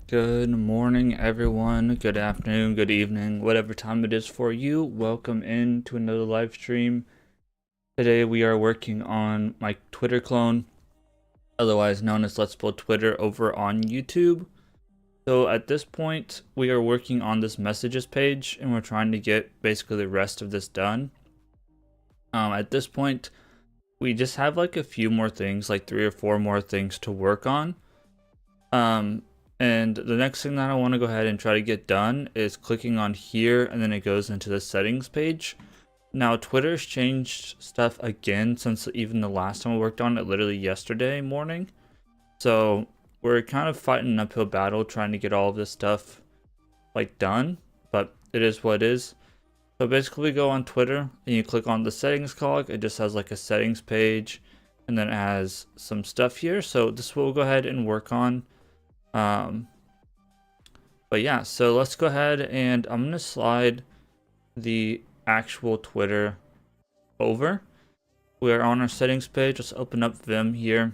Good morning, everyone. Good afternoon, good evening, whatever time it is for you. Welcome in to another live stream. Today we are working on my Twitter clone, otherwise known as Let's Build Twitter over on YouTube. So at this point, we are working on this messages page and we're trying to get basically the rest of this done. At this point, we just have like a few more things, like 3 or 4 more things to work on. And the next thing that I want to go ahead and try to get done is clicking on here, and then it goes into the settings page. Now Twitter's changed stuff again since even the last time I worked on it, literally yesterday morning. So we're kind of fighting an uphill battle trying to get all of this stuff like done, but it is what it is. So basically we go on Twitter and you click on the settings cog. It just has like a settings page and then it has some stuff here. So this will go ahead and work on. But yeah, so let's go ahead and I'm gonna slide the actual Twitter over. We are on our settings page. Let's open up Vim here.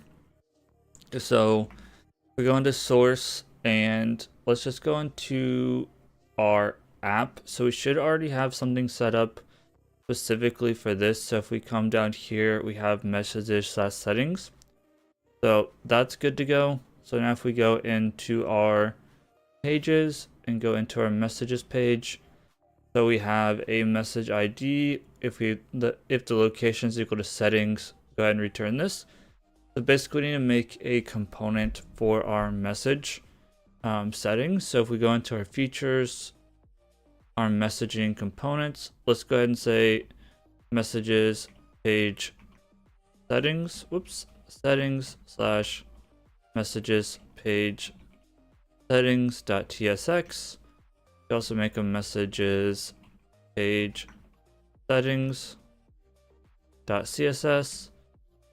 So we go into source and let's just go into our app. So we should already have something set up specifically for this. So if we come down here, we have messages/settings. So that's good to go. So now if we go into our pages and go into our messages page, so we have a message ID. If the location is equal to settings, go ahead and return this. So basically we need to make a component for our message settings. So if we go into our features, our messaging components, let's go ahead and say messages page settings, settings / messages page settings.tsx. We also make a messages page settings.css.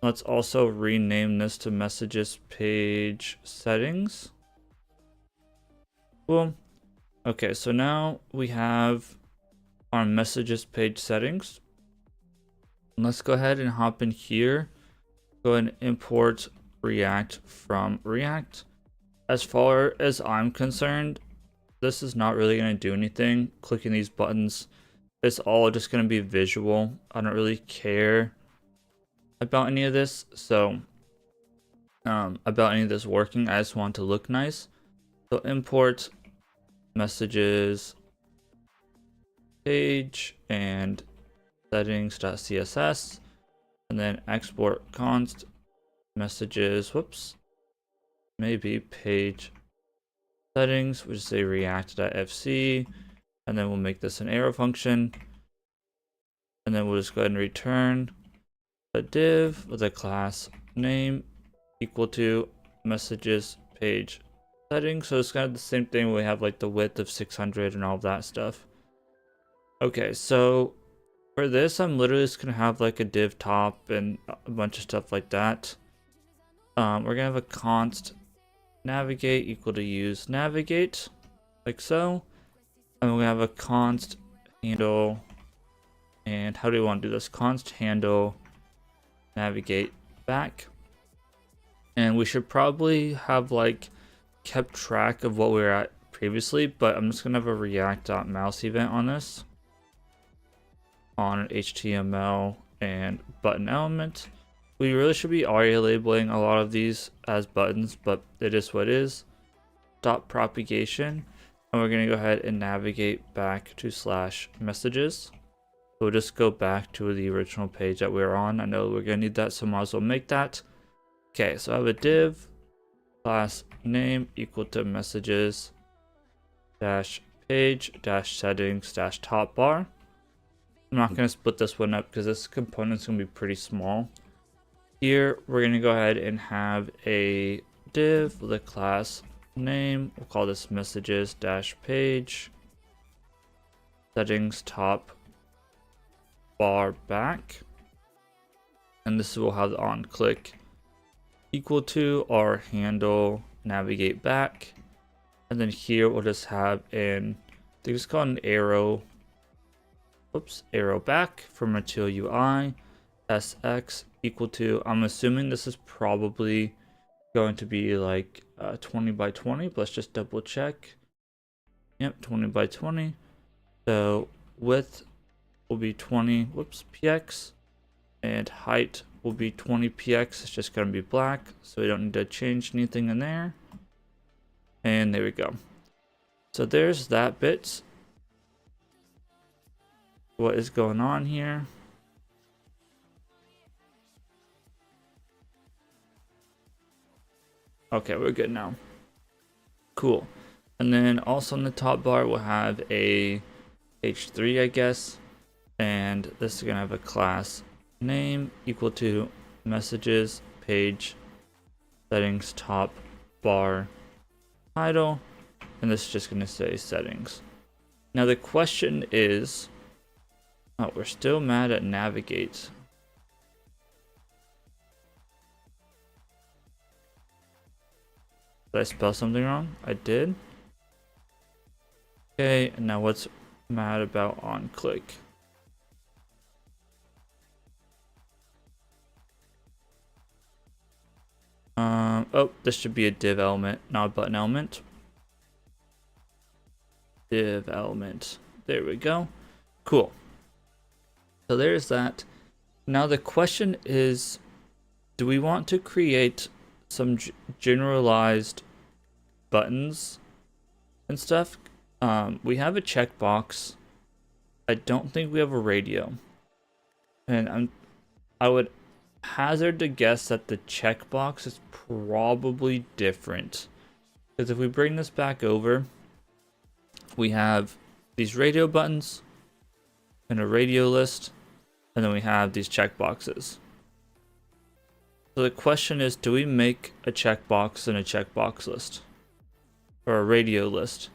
Let's also rename this to messages page settings. Cool. Okay, so now we have our messages page settings. Let's go ahead and hop in here. Go ahead and import React from React. As far as I'm concerned, this is not really going to do anything. Clicking these buttons, it's all just going to be visual. I don't really care about any of this. So about any of this working, I just want to look nice. So import messages page and settings.css, and then export const messages, maybe page settings, we'll just say react.fc, and then we'll make this an arrow function, and then we'll just go ahead and return a div with a class name equal to messages page settings. So it's kind of the same thing. We have like the width of 600 and all of that stuff. Okay, so for this, I'm literally just gonna have like a div top and a bunch of stuff like that. We're gonna have a const navigate equal to use navigate, like so. And we're gonna have a const handle. And how do we want to do this? Const handle navigate back. And we should probably have like kept track of what we were at previously, but I'm just gonna have a react.mouse event on this, on HTML and button element. We really should be ARIA labeling a lot of these as buttons, but it is what it is. Dot propagation, and we're gonna go ahead and navigate back to /messages. We'll just go back to the original page that we were on. I know we're gonna need that, so might as well make that. Okay, so I have a div class name equal to messages dash page dash settings dash top bar. I'm not gonna split this one up because this component's gonna be pretty small. Here we're gonna go ahead and have a div with a class name. We'll call this messages dash page settings top bar back, and this will have the on click equal to our handle navigate back, and then here we'll just have an, I think it's called an arrow back for Material UI sx equal to, I'm assuming this is probably going to be like 20 by 20, but let's just double check. Yep, 20 by 20. So width will be 20, whoops, px, and height will be 20 px. It's just going to be black, so we don't need to change anything in there. And there we go. So there's that bit. What is going on here? Okay, we're good now. Cool. And then also on the top bar, we'll have a h3, I guess. And this is going to have a class name equal to messages, page, settings, top bar, title. And this is just going to say settings. Now the question is, oh, we're still mad at navigate. Did I spell something wrong? I did. Okay, and now what's mad about on click? Oh, this should be a div element, not a button element. Div element. There we go. Cool. So there's that. Now the question is, do we want to create some generalized buttons and stuff? We have a checkbox. I don't think we have a radio. And I would hazard to guess that the checkbox is probably different. Because if we bring this back over, we have these radio buttons and a radio list, and then we have these checkboxes. So the question is, do we make a checkbox and a checkbox list? Or a radio list?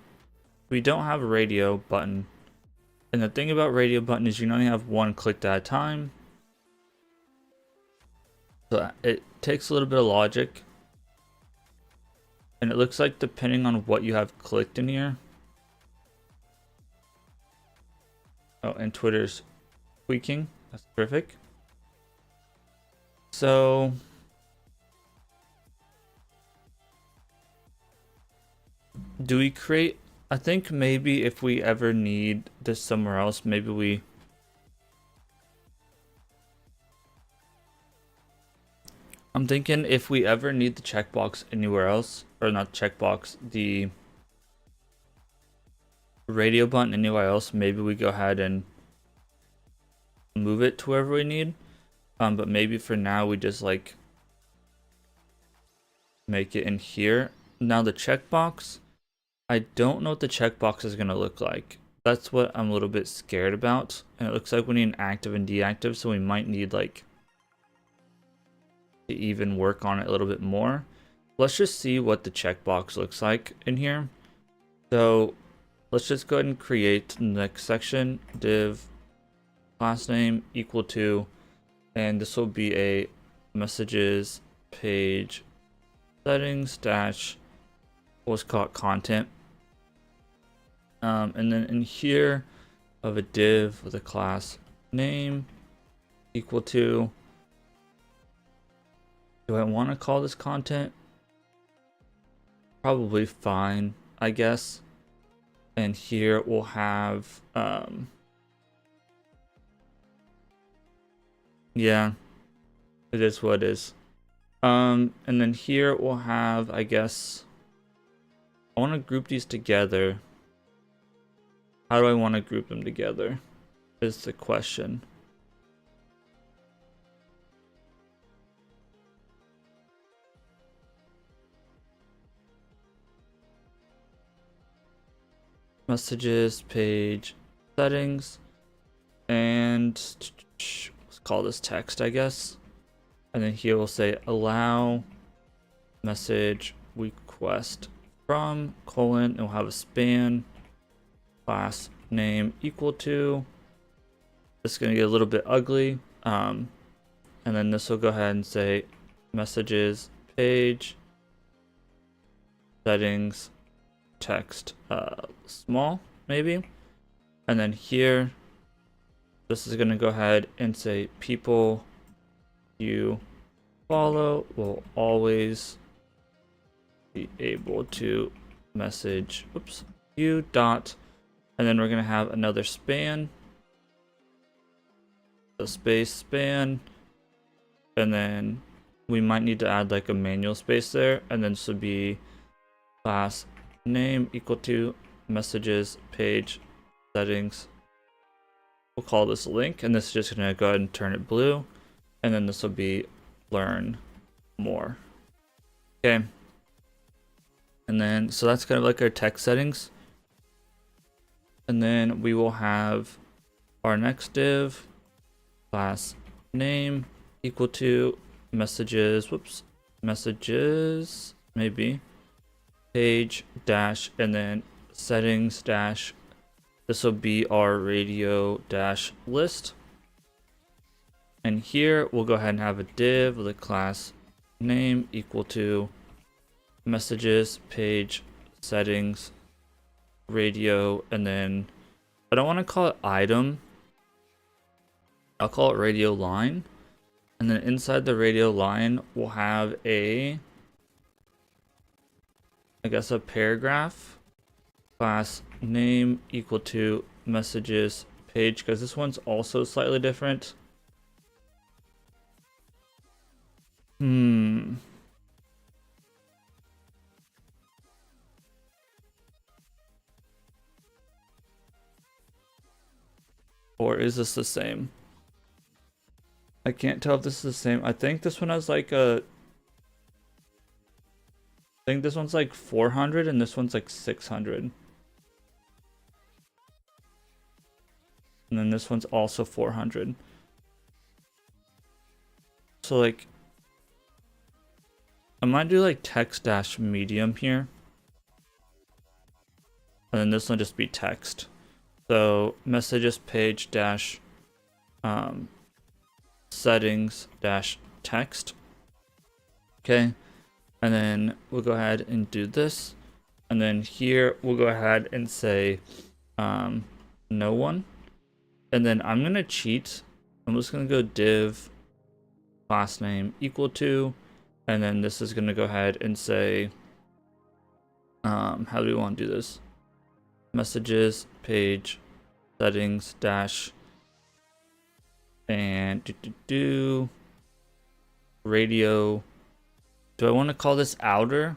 We don't have a radio button. And the thing about radio button is you can only have one clicked at a time. So it takes a little bit of logic. And it looks like depending on what you have clicked in here. Oh, and Twitter's tweaking. That's terrific. So do we create, I think maybe if we ever need this somewhere else, maybe I'm thinking if we ever need the checkbox anywhere else, or not checkbox, the radio button anywhere else, maybe we go ahead and move it to wherever we need. But maybe for now we just like make it in here. Now the checkbox, I don't know what the checkbox is gonna look like. That's what I'm a little bit scared about. And it looks like we need an active and deactive, so we might need like to even work on it a little bit more. Let's just see what the checkbox looks like in here. So let's just go ahead and create the next section, div class name equal to, and this will be a messages page settings dash what's called content. And then in here of a div with a class name equal to, do I want to call this content? Probably fine, I guess. And here we'll have yeah, it is what it is. And then here we'll have, I guess, I want to group these together. How do I want to group them together is the question. Messages, page, settings, and let's call this text, I guess. And then here we'll say allow message request from colon, and we'll have a span class name equal to. This is going to get a little bit ugly. And then this will go ahead and say messages page settings text small maybe. And then here this is going to go ahead and say people you follow will always be able to message, oops, you dot, and then we're gonna have another span, a space span, and then we might need to add like a manual space there, and then this would be class name equal to messages page settings. We'll call this link, and this is just gonna go ahead and turn it blue, and then this will be learn more. Okay. And then, so that's kind of like our text settings. And then we will have our next div, class name equal to messages, whoops, messages, maybe, page dash, and then settings dash. This will be our radio dash list. And here we'll go ahead and have a div with a class name equal to messages page settings radio, and then I don't want to call it item, I'll call it radio line. And then inside the radio line we'll have a, I guess, a paragraph, class name equal to messages page, because this one's also slightly different. Or is this the same? I can't tell if this is the same. I think this one has like a, I think this one's like 400 and this one's like 600. And then this one's also 400. So like, I might do like text dash medium here. And then this one just be text. So messages page dash settings dash text. Okay. And then we'll go ahead and do this. And then here we'll go ahead and say no one. And then I'm going to cheat. I'm just going to go div class name equal to, and then this is going to go ahead and say, how do we want to do this? Messages page settings dash and radio. Do I want to call this outer?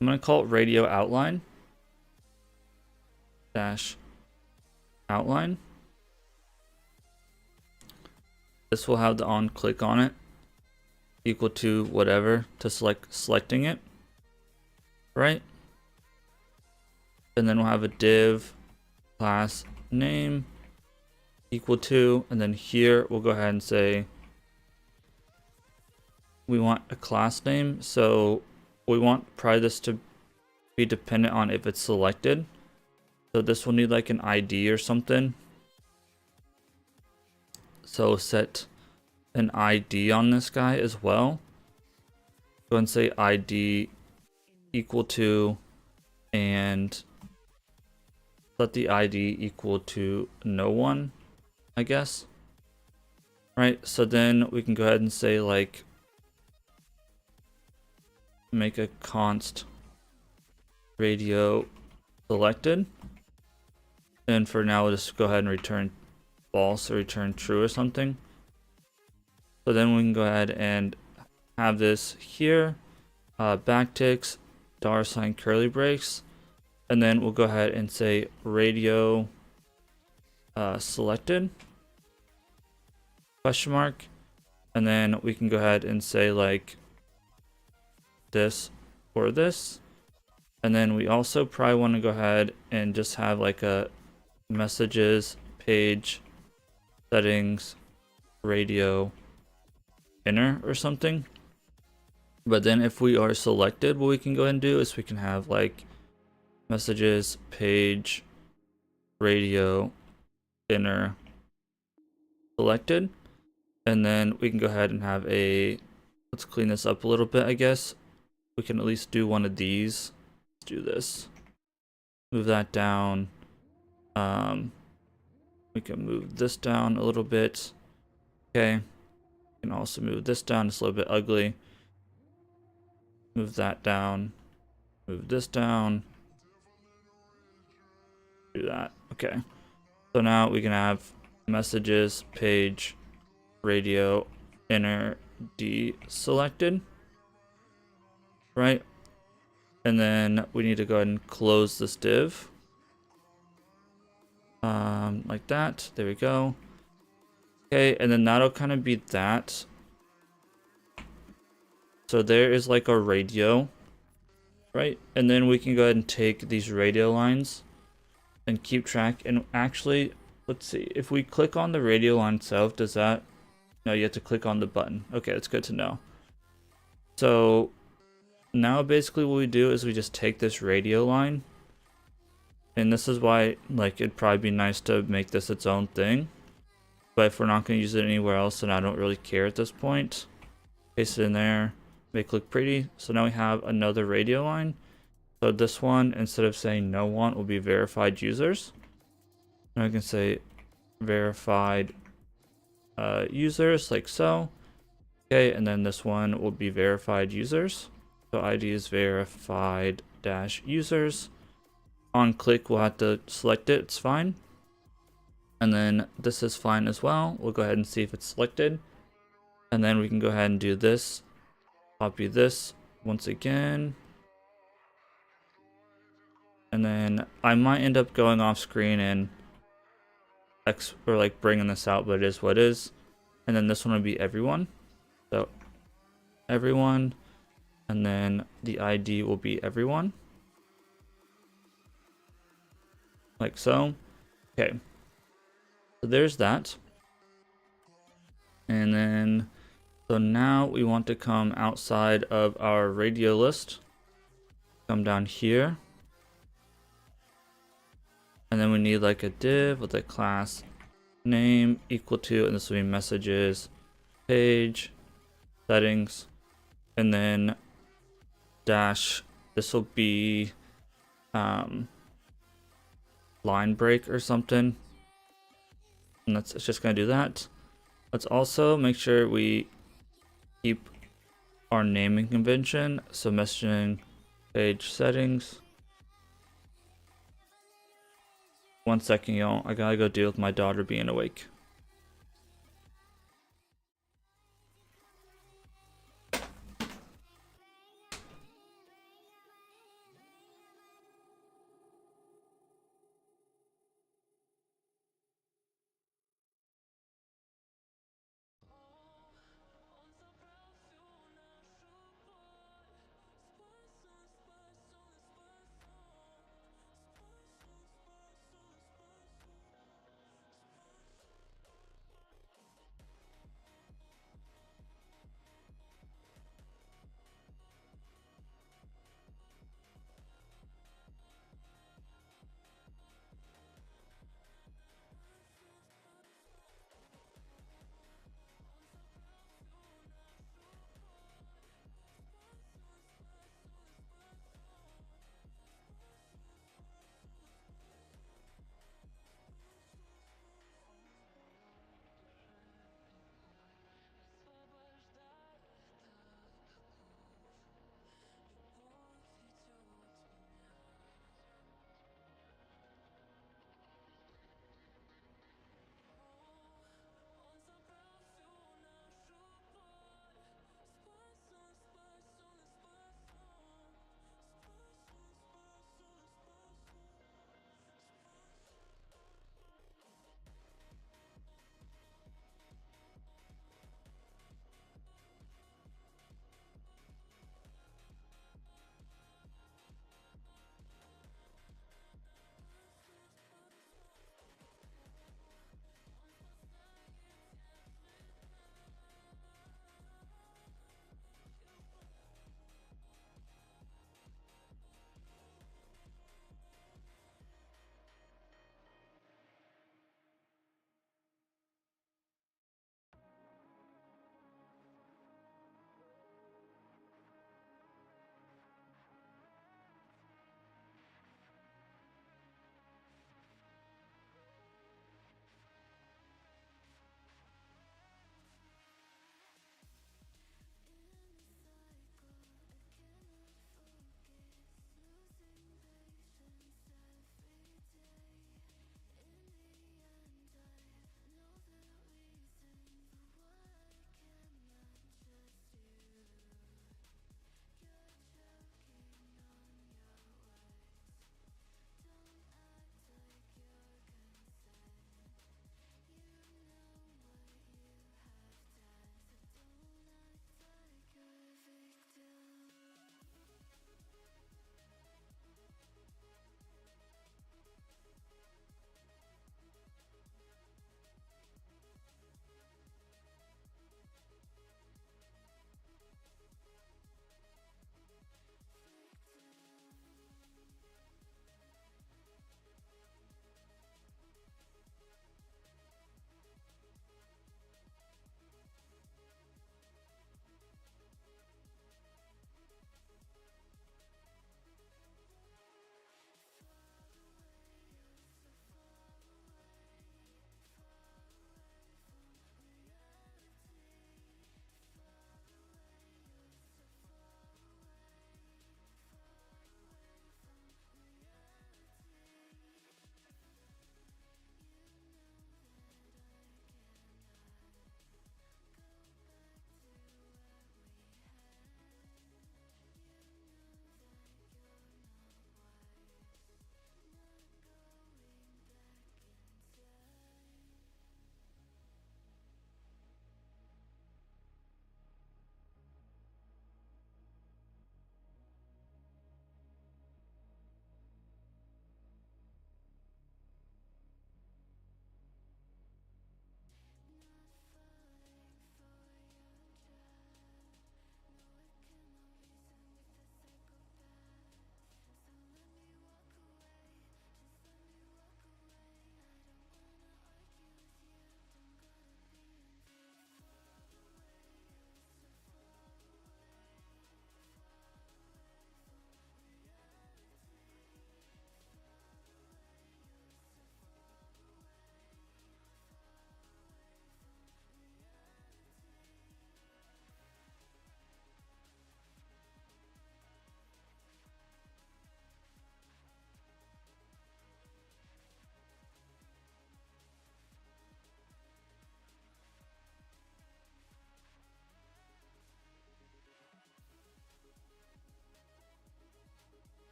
I'm going to call it radio outline dash outline. This will have the on click on it equal to whatever to selecting it, right? And then we'll have a div class name equal to, and then here we'll go ahead and say we want a class name, so we want probably this to be dependent on if it's selected. So this will need like an ID or something. So set an ID on this guy as well. Go and say ID equal to, and let the ID equal to no one, I guess. Right, so then we can go ahead and say like make a const radio selected, and for now we'll just go ahead and return false or return true or something. So then we can go ahead and have this here, backticks, $, curly braces, and then we'll go ahead and say radio selected, question mark, and then we can go ahead and say like this or this. And then we also probably want to go ahead and just have like a messages page settings radio inner or something. But then if we are selected, what we can go ahead and do is we can have like messages page radio inner selected, and then we can go ahead and have a, let's clean this up a little bit. I guess we can at least do one of these. Let's do this, move that down. We can move this down a little bit. Okay, You can also move this down. It's a little bit ugly. Move that down. Move this down. Do that. Okay. So now we can have messages, page, radio, inner, deselected. Right? And then we need to go ahead and close this div. Like that. There we go. Okay, and then that'll kind of be that. So there is like our radio, right? And then we can go ahead and take these radio lines and keep track. And actually, let's see. If we click on the radio line itself, does that... No, you have to click on the button. Okay, that's good to know. So now basically what we do is we just take this radio line. And this is why, like, it'd probably be nice to make this its own thing. But if we're not going to use it anywhere else, then I don't really care at this point. Paste it in there. Make it look pretty. So now we have another radio line. So this one, instead of saying no one, will be verified users. Now I can say verified users, like so. Okay, and then this one will be verified users. So ID is verified dash users. On click, we'll have to select it. It's fine. And then this is fine as well. We'll go ahead and see if it's selected. And then we can go ahead and do this. Copy this once again. And then I might end up going off screen and or like bringing this out, but it is what it is. And then this one would be everyone. So everyone. And then the ID will be everyone. Like so. Okay. So there's that. And then, so now we want to come outside of our radio list. Come down here. And then we need like a div with a class name equal to, and this will be messages, page, settings, and then dash, this will be line break or something. And it's just gonna do that. Let's also make sure we keep our naming convention. So messaging, page, settings. 1 second, y'all. I gotta go deal with my daughter being awake.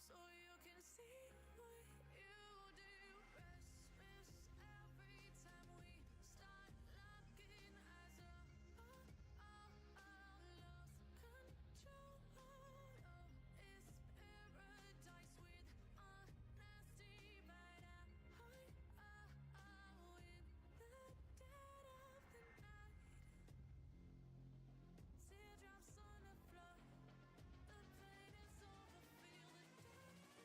so you can see what you do. Restless every time we start locking eyes. Lost control. Oh, it's paradise with honesty, but in the dead of the night. Teardrops on the floor. The pain is over. Feel the dark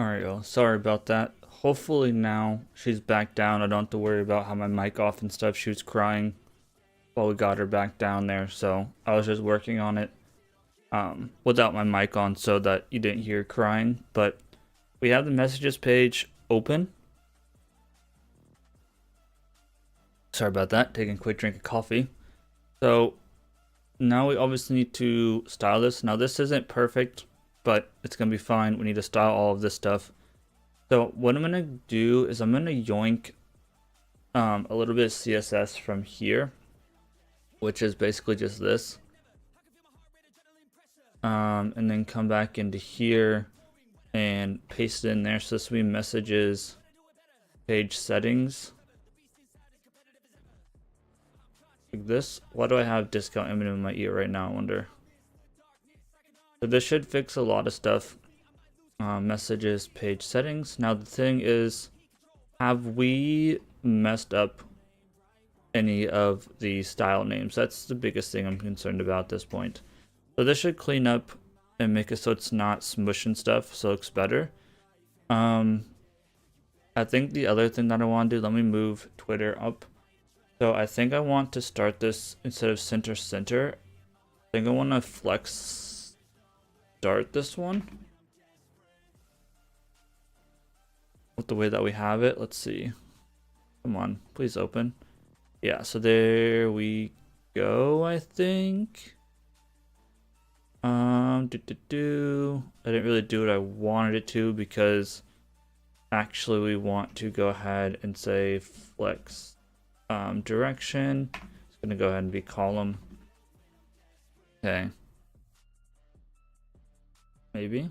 Alright, y'all. Sorry about that. Hopefully now she's back down. I don't have to worry about how my mic off and stuff. She was crying while we got her back down there. So I was just working on it without my mic on so that you didn't hear crying. But we have the messages page open. Sorry about that. Taking a quick drink of coffee. So now we obviously need to style this. Now this isn't perfect, but it's going to be fine. We need to style all of this stuff. So what I'm going to do is I'm going to yoink a little bit of CSS from here, which is basically just this. And then come back into here and paste it in there. So this will be messages, page settings. Like this. Why do I have discount image in my ear right now, I wonder? So this should fix a lot of stuff. Messages, page settings. Now the thing is, have we messed up any of the style names? That's the biggest thing I'm concerned about at this point. So this should clean up and make it so it's not smushing stuff, so it looks better. I think the other thing that I want to do, let me move Twitter up. So I think I want to start this instead of center. I think I want to flex start this one with the way that we have it. Let's see. Come on, please open. Yeah, so there we go, I think. I didn't really do what I wanted it to because actually we want to go ahead and say flex direction. It's gonna go ahead and be column. Okay. Maybe.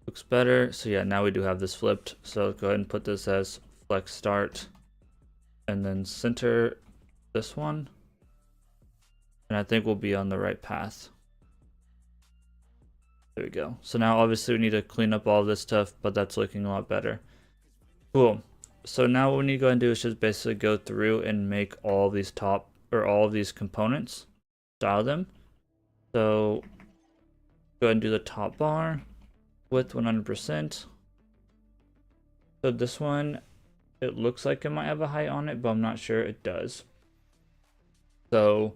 Looks better. So yeah, now we do have this flipped. So go ahead and put this as flex start and then center this one. And I think we'll be on the right path. There we go. So now obviously we need to clean up all this stuff, but that's looking a lot better. Cool. So now what we need to go and do is just basically go through and make all of these all of these components, style them. So go ahead and do the top bar with 100%. So this one, it looks like it might have a height on it, but I'm not sure it does. So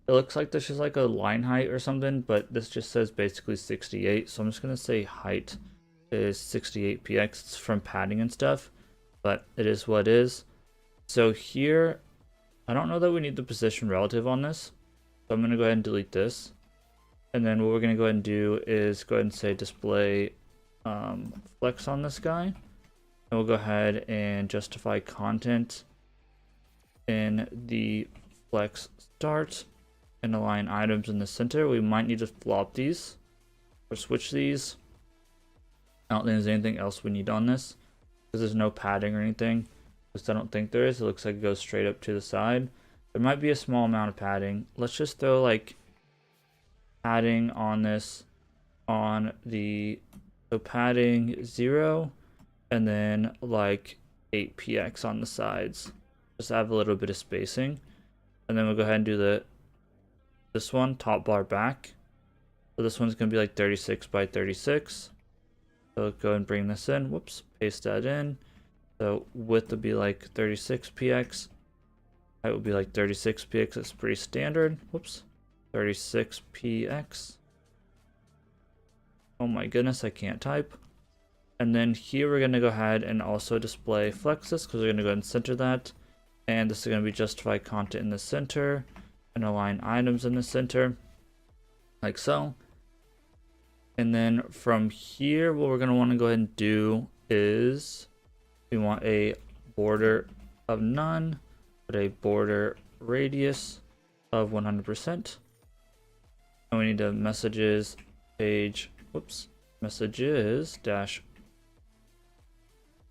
it looks like this is like a line height or something, but this just says basically 68. So I'm just going to say height is 68 px. It's from padding and stuff, but it is what it is. So here, I don't know that we need the position relative on this. So I'm going to go ahead and delete this. And then what we're going to go ahead and do is go ahead and say display flex on this guy. And we'll go ahead and justify content in the flex start and align items in the center. We might need to flop these or switch these. I don't think there's anything else we need on this because there's no padding or anything. Because I don't think there is. It looks like it goes straight up to the side. There might be a small amount of padding. Let's just throw like padding on this on the padding 0 and then like 8 px on the sides. Just have a little bit of spacing. And then we'll go ahead and do this one, top bar back. So this one's gonna be like 36 by 36. So go and bring this in. Whoops, paste that in. So width would be like 36 px. Height would be like 36 px. That's pretty standard. Whoops, 36 px. Oh my goodness, I can't type. And then here we're gonna go ahead and also display flex this because we're gonna go ahead and center that. And this is gonna be justify content in the center and align items in the center, like so. And then from here, what we're going to want to go ahead and do is we want a border of none, but a border radius of 100%. And we need a messages page, whoops, messages dash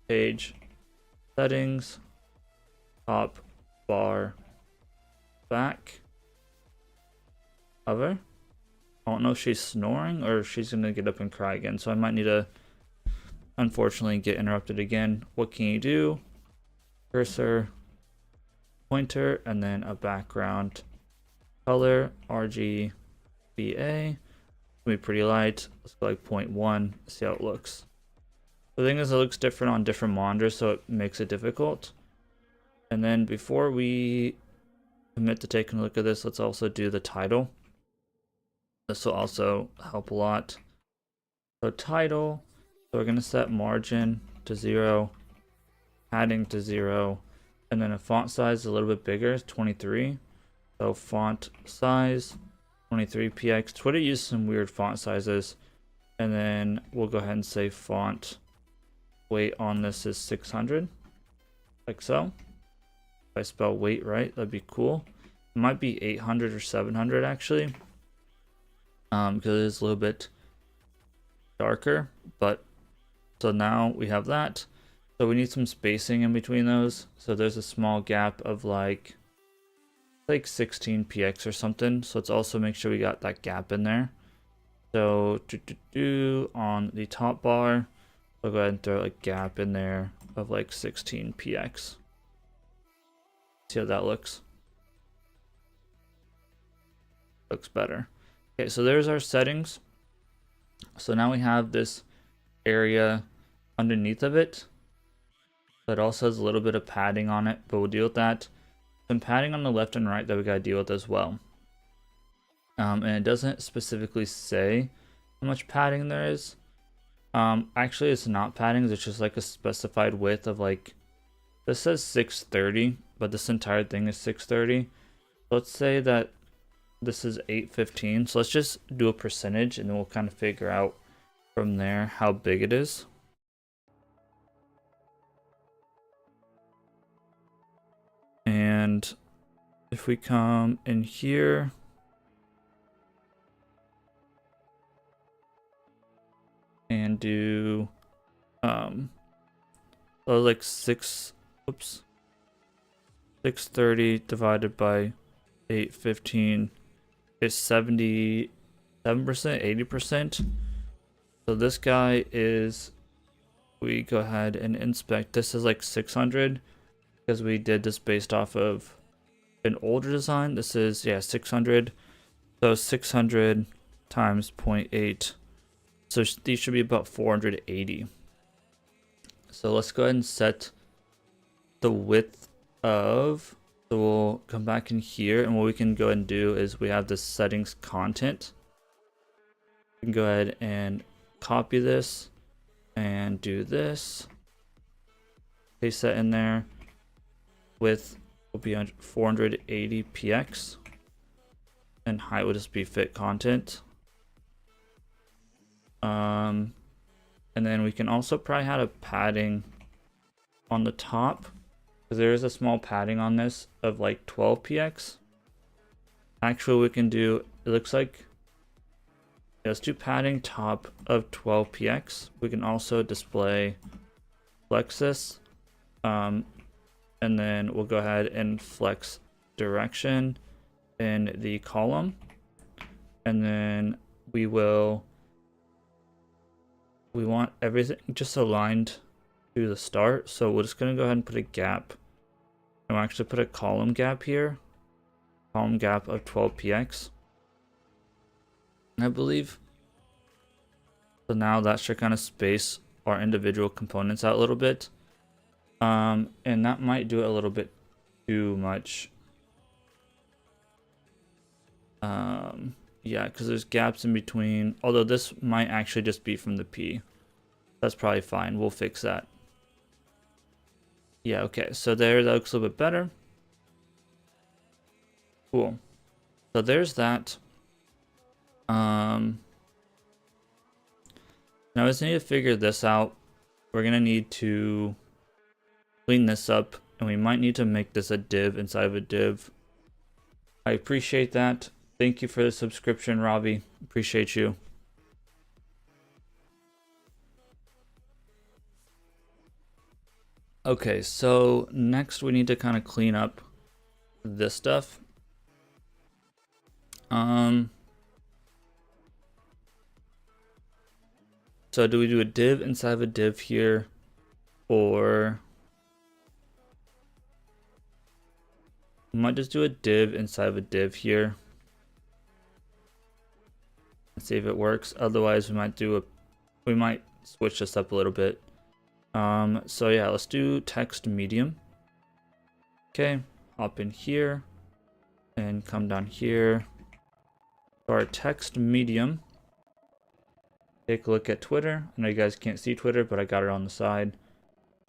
page settings, top bar back. Hover. I don't know if she's snoring or if she's gonna get up and cry again, so I might need to unfortunately get interrupted again. What can you do? Cursor pointer, and then a background color, RGBA. It's gonna be pretty light. Let's go like 0.1, see how it looks. The thing is, it looks different on different monitors, so it makes it difficult. And then before we commit to taking a look at this, let's also do the title. This will also help a lot. So title, so we're gonna set margin to 0, padding to 0, and then a font size a little bit bigger, 23. So font size 23px. Twitter uses some weird font sizes, and then we'll go ahead and say font weight on this is 600, like so. If I spell weight right, that'd be cool. It might be 800 or 700 actually, because it is a little bit darker. But so now we have that. So we need some spacing in between those. So there's a small gap of like 16px or something. So let's also make sure we got that gap in there. So on the top bar, we'll go ahead and throw a gap in there of like 16px. See how that looks. Looks better. Okay, so there's our settings. So now we have this area underneath of it that also has a little bit of padding on it, but we'll deal with that. Some padding on the left and right that we gotta deal with as well. And it doesn't specifically say how much padding there is. Actually, it's not padding. It's just like a specified width of like, this says 630, but this entire thing is 630. Let's say that this is 815. So let's just do a percentage, and then we'll kind of figure out from there how big it is. And if we come in here, and do like 630 divided by 815 is 77%, 80%. So this guy is, we go ahead and inspect, this is like 600 because we did this based off of an older design. This is, yeah, 600. So 600 times 0.8. So these should be about 480. So let's go ahead and set the width of, so we'll come back in here, and what we can go ahead and do is we have the settings content. We can go ahead and copy this and do this. Paste that in there. Width will be 480px. And height will just be fit content. And then we can also probably have a padding on the top, because there is a small padding on this of like 12px. Actually, we can do, it looks like, let's do padding top of 12px. We can also display flex this, and then we'll go ahead and flex direction in the column, and then we want everything just aligned to the start. So we're just gonna go ahead and put a gap, and we'll actually put a column gap here, column gap of 12px, I believe. So now that should kind of space our individual components out a little bit, and that might do it a little bit too much. Yeah, because there's gaps in between, although this might actually just be from the P. That's probably fine. We'll fix that. Yeah, okay, so there, that looks a little bit better. Cool. So there's that. Now I just need to figure this out. We're gonna need to clean this up, and we might need to make this a div inside of a div. I appreciate that. Thank you for the subscription, Robbie. Appreciate you. Okay, so next we need to kind of clean up this stuff. So do we do a div inside of a div here, or We might just do a div inside of a div here and see if it works. Otherwise, we might switch this up a little bit. So yeah, let's do text medium. Okay, hop in here and come down here. So our text medium. Take a look at Twitter. I know you guys can't see Twitter, but I got it on the side.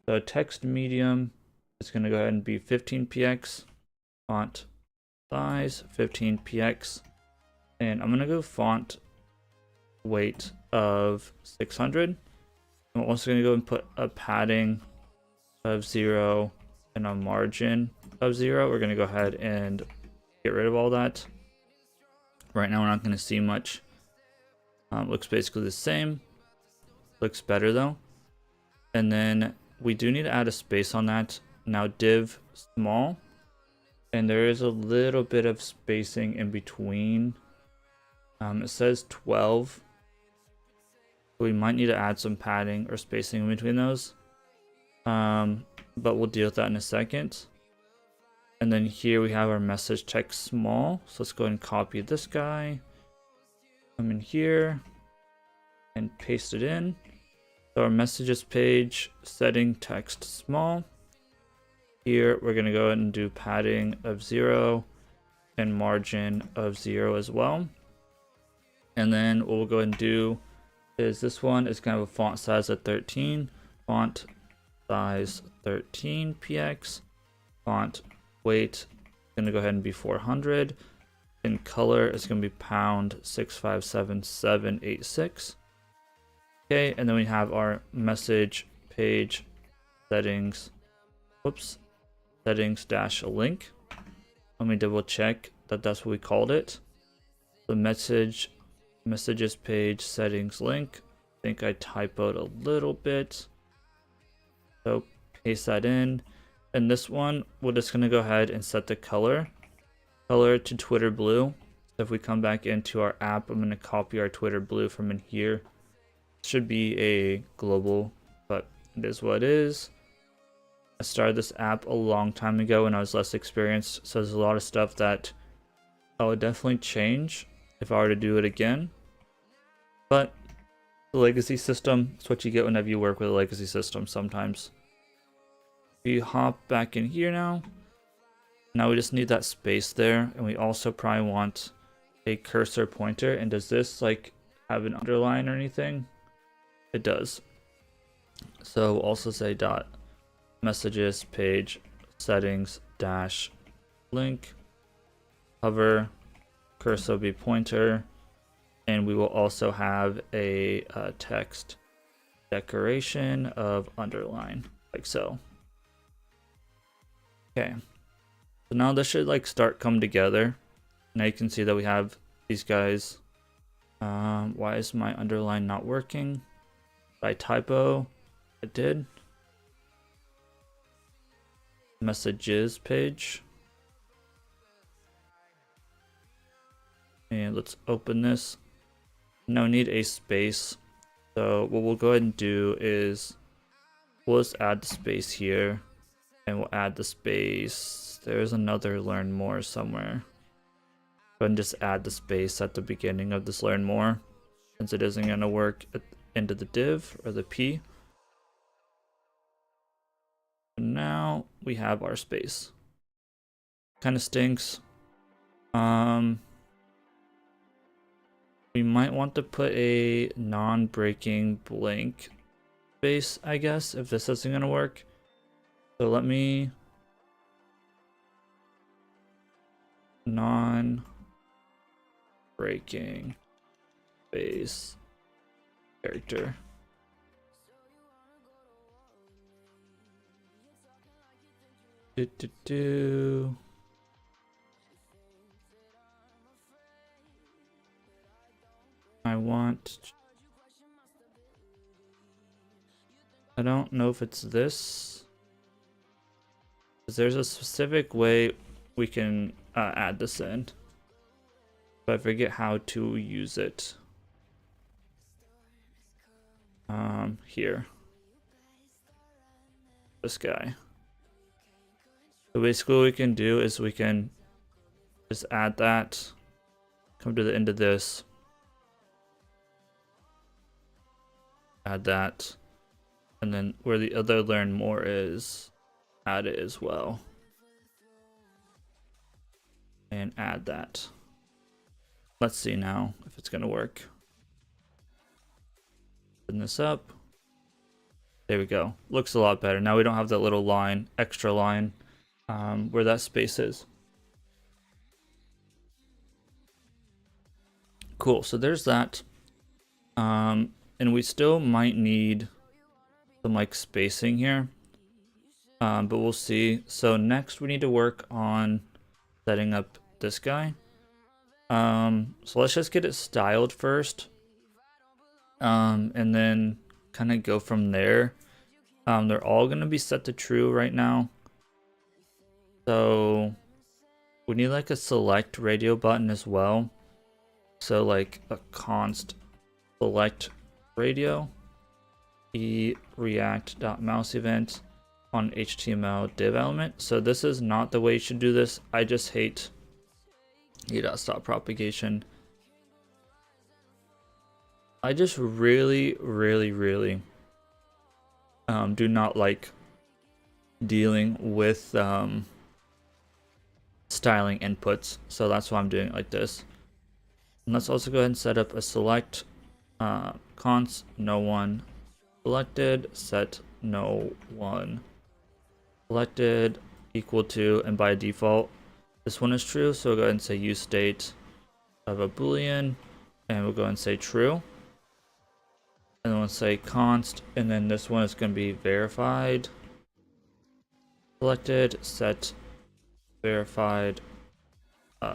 So text medium is going to go ahead and be 15px. Font size 15px. And I'm going to go font weight of 600. I'm also going to go and put a padding of 0 and a margin of 0. We're going to go ahead and get rid of all that. Right now we're not going to see much. Looks basically the same. Looks better though. And then we do need to add a space on that. Now div small. And there is a little bit of spacing in between. It says 12. We might need to add some padding or spacing in between those. But we'll deal with that in a second. And then here we have our message text small. So let's go ahead and copy this guy. Come in here and paste it in. So our messages page, setting text small. Here we're going to go ahead and do padding of 0 and margin of 0 as well. And then what we'll go ahead and do is this one is going to have a font size of 13. Font size 13px. Font weight going to go ahead and be 400. In color, it's going to be pound 657786. Okay, and then we have our message page settings. Whoops. Settings dash link. Let me double check that that's what we called it. The messages page settings link. I think I typoed a little bit. So paste that in. And this one, we're just going to go ahead and set the color to Twitter blue. So if we come back into our app, I'm going to copy our Twitter blue from in here. It should be a global, but it is what it is. I started this app a long time ago when I was less experienced, so there's a lot of stuff that I would definitely change if I were to do it again. But the legacy system is what you get whenever you work with a legacy system sometimes. We hop back in here now. Now we just need that space there, and we also probably want a cursor pointer. And does this like have an underline or anything? It does. So we'll also say dot messages page settings dash link hover cursor will be pointer, and we will also have a text decoration of underline like so. Okay. So now this should like start come together. Now you can see that we have these guys. Why is my underline not working? By typo, it did. Messages page. And let's open this. Now we need a space. So what we'll go ahead and do is we'll just add the space here. And we'll add the space. There's another learn more somewhere. Go ahead and just add the space at the beginning of this learn more, since it isn't going to work at the end of the div or the P. And now we have our space. Kind of stinks. We might want to put a non-breaking blank space, I guess, if this isn't going to work. So let me non-breaking space character. I don't know if it's this. There's a specific way we can add this in, but I forget how to use it. Here, this guy. So basically what we can do is we can just add that, come to the end of this, add that, and then where the other learn more is, add it as well. And add that. Let's see now if it's gonna work. Open this up. There we go. Looks a lot better. Now we don't have that little line, extra line, where that space is. Cool, so there's that. And we still might need some like spacing here. But we'll see. So next we need to work on setting up this guy. So let's just get it styled first. And then kind of go from there. They're all going to be set to true right now. So we need like a select radio button as well. So like a const select radio react.mouse event on HTML div element. So this is not the way you should do this. I just hate e.stop propagation. I just really do not like dealing with styling inputs, so that's why I'm doing it like this. And let's also go ahead and set up a select const no one selected, set no one selected equal to, and by default this one is true, so we'll go ahead and say use state of a boolean, and we'll go ahead and say true. And then we'll say const, and then this one is going to be verified selected, set verified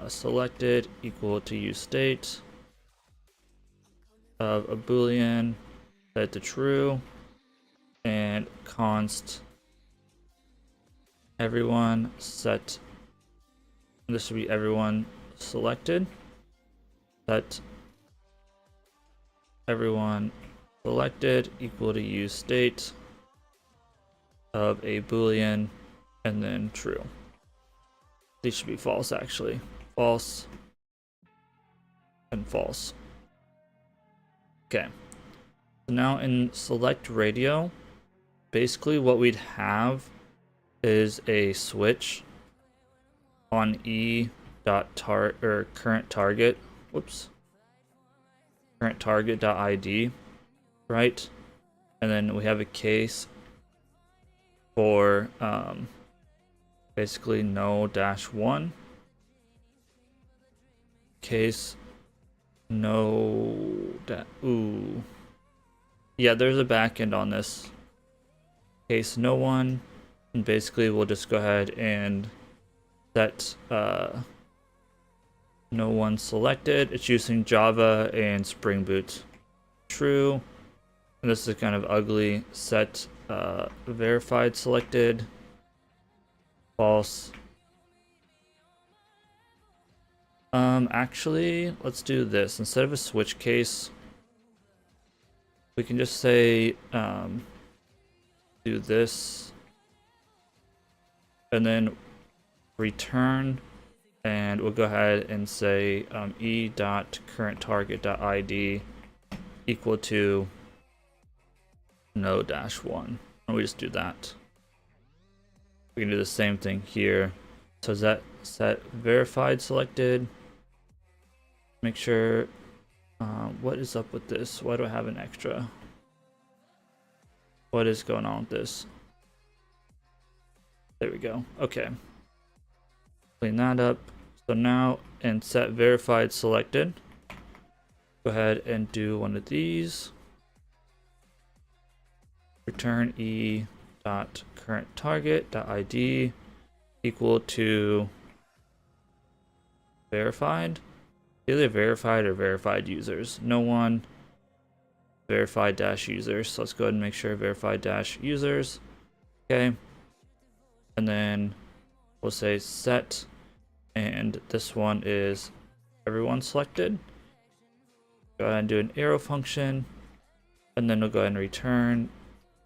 selected equal to use state of a boolean, set to true, and const everyone set, this should be everyone selected, set everyone selected equal to use state of a boolean, and then true. These should be false actually. False and false. Okay. So now in select radio, basically what we'd have is a switch on current target. Whoops. Current target.id, right? And then we have a case for basically no -1 case no ooh, yeah, there's a backend on this case no one, and basically we'll just go ahead and set no one selected. It's using Java and Spring Boot. True. And this is kind of ugly. Set verified selected. False. Actually, let's do this. Instead of a switch case, we can just say do this, and then return, and we'll go ahead and say e.currentTarget.id equal to no -1, and we just do that. We can do the same thing here. So is that set verified selected? Make sure, what is up with this? Why do I have an extra? What is going on with this? There we go. Okay. Clean that up. So now in set verified selected, go ahead and do one of these. Return e.currentTarget.id equal to verified. Either verified or verified users. No one verified -users. So let's go ahead and make sure verified -users. Okay. And then we'll say set, and this one is everyone selected. Go ahead and do an arrow function, and then we'll go ahead and return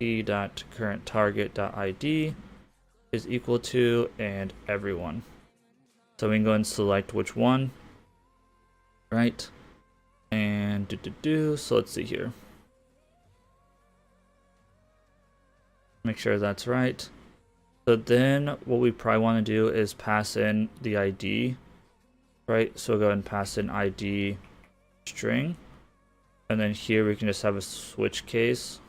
e.currentTarget.id is equal to, and everyone. So we can go and select which one, right? And so let's see here. Make sure that's right. So then what we probably want to do is pass in the ID, right? So we'll go ahead and pass in ID string. And then here we can just have a switch case.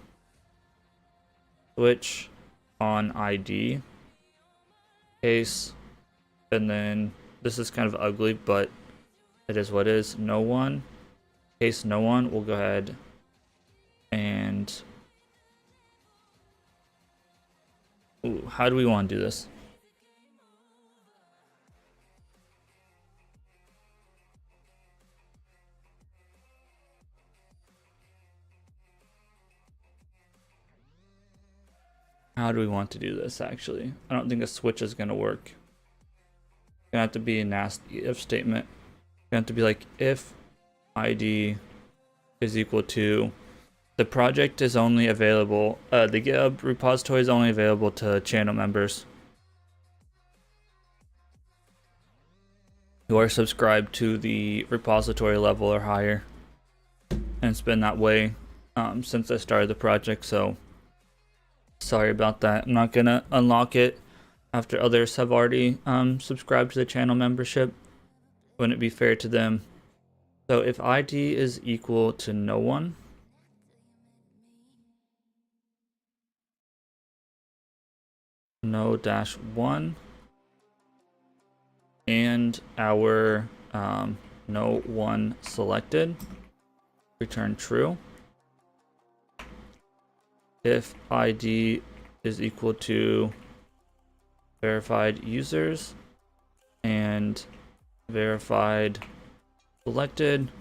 Switch on ID case. And then this is kind of ugly, but it is what it is. No one. Case no one. We'll go ahead and... Ooh, how do we want to do this? How do we want to do this, actually? I don't think a switch is going to work. It's going to have to be a nasty if statement. It's going to have to be like if ID is equal to... The project is only available... the GitHub repository is only available to channel members who are subscribed to the repository level or higher. And it's been that way since I started the project, so... Sorry about that. I'm not gonna unlock it after others have already subscribed to the channel membership. Wouldn't it be fair to them? So if ID is equal to no one, no dash one, and our no one selected, return true. If ID is equal to verified users and verified selected,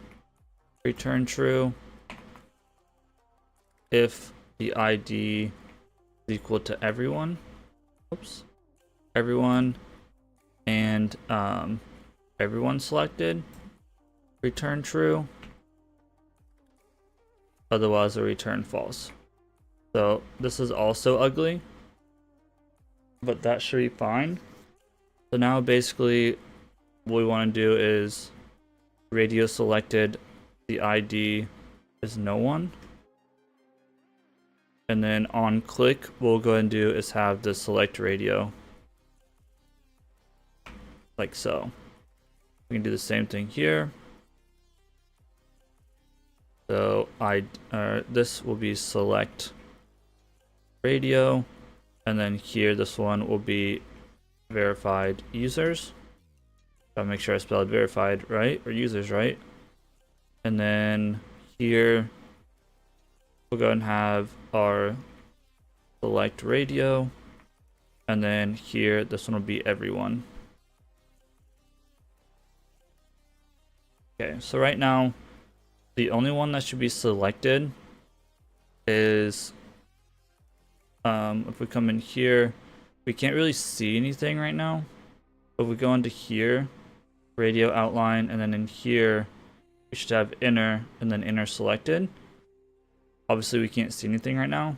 return true. If the ID is equal to everyone, oops, everyone and everyone selected, return true. Otherwise, a return false. So this is also ugly, but that should be fine. So now basically what we want to do is radio selected, the ID is no one. And then on click, what we'll go ahead and do is have the select radio. Like so. We can do the same thing here. So this will be select radio, and then here this one will be verified users. Gotta make sure I spelled verified right, or users right. And then here we'll go and have our select radio, and then here this one will be everyone. Okay, so right now the only one that should be selected is if we come in here, we can't really see anything right now. But if we go into here, radio outline, and then in here, we should have inner and then inner selected. Obviously, we can't see anything right now.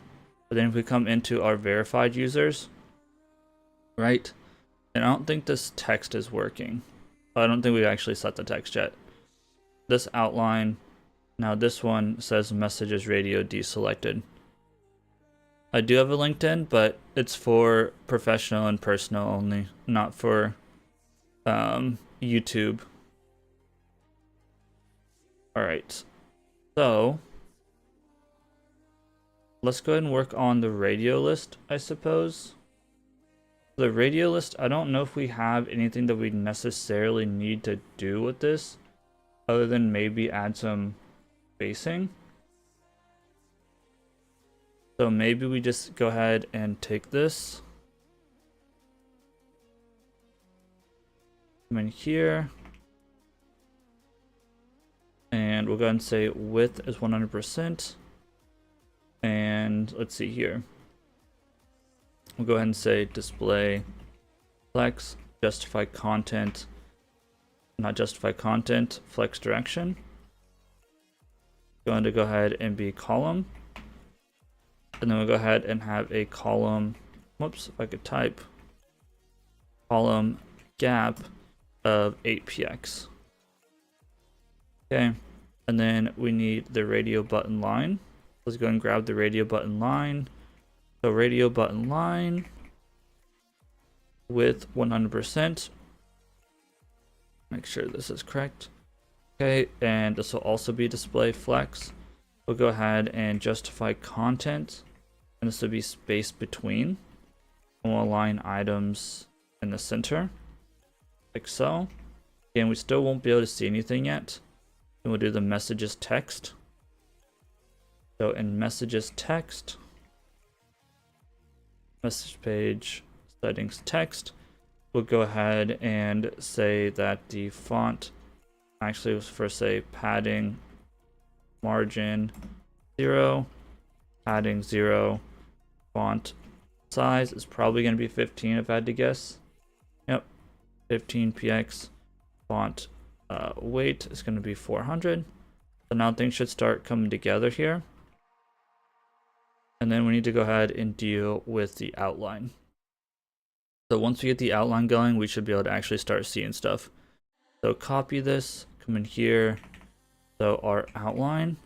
But then if we come into our verified users, right? And I don't think this text is working. I don't think we actually set the text yet. This outline, now this one says messages radio deselected. I do have a LinkedIn, but it's for professional and personal only, not for YouTube. Alright, so let's go ahead and work on the radio list, I suppose. The radio list, I don't know if we have anything that we necessarily need to do with this, other than maybe add some spacing. So maybe we just go ahead and take this. Come in here. And we'll go ahead and say width is 100%. And let's see here. We'll go ahead and say display flex, justify content, not justify content, flex direction. Going to go ahead and be column. And then we'll go ahead and have a column. Whoops, if I could type. column gap of 8px. Okay, and then we need the radio button line. Let's go and grab the radio button line. So radio button line with 100%. Make sure this is correct. Okay, and this will also be display flex. We'll go ahead and justify content, and this will be space between. And we'll align items in the center, like so. Again, we still won't be able to see anything yet. And we'll do the messages text. So in messages text, message page settings text, we'll go ahead and say that the font actually was for, say, padding margin 0, padding 0, font size is probably going to be 15 if I had to guess. Yep, 15px. Font weight is going to be 400. So now things should start coming together here. And then we need to go ahead and deal with the outline. So once we get the outline going, we should be able to actually start seeing stuff. So copy this, come in here. So our outline.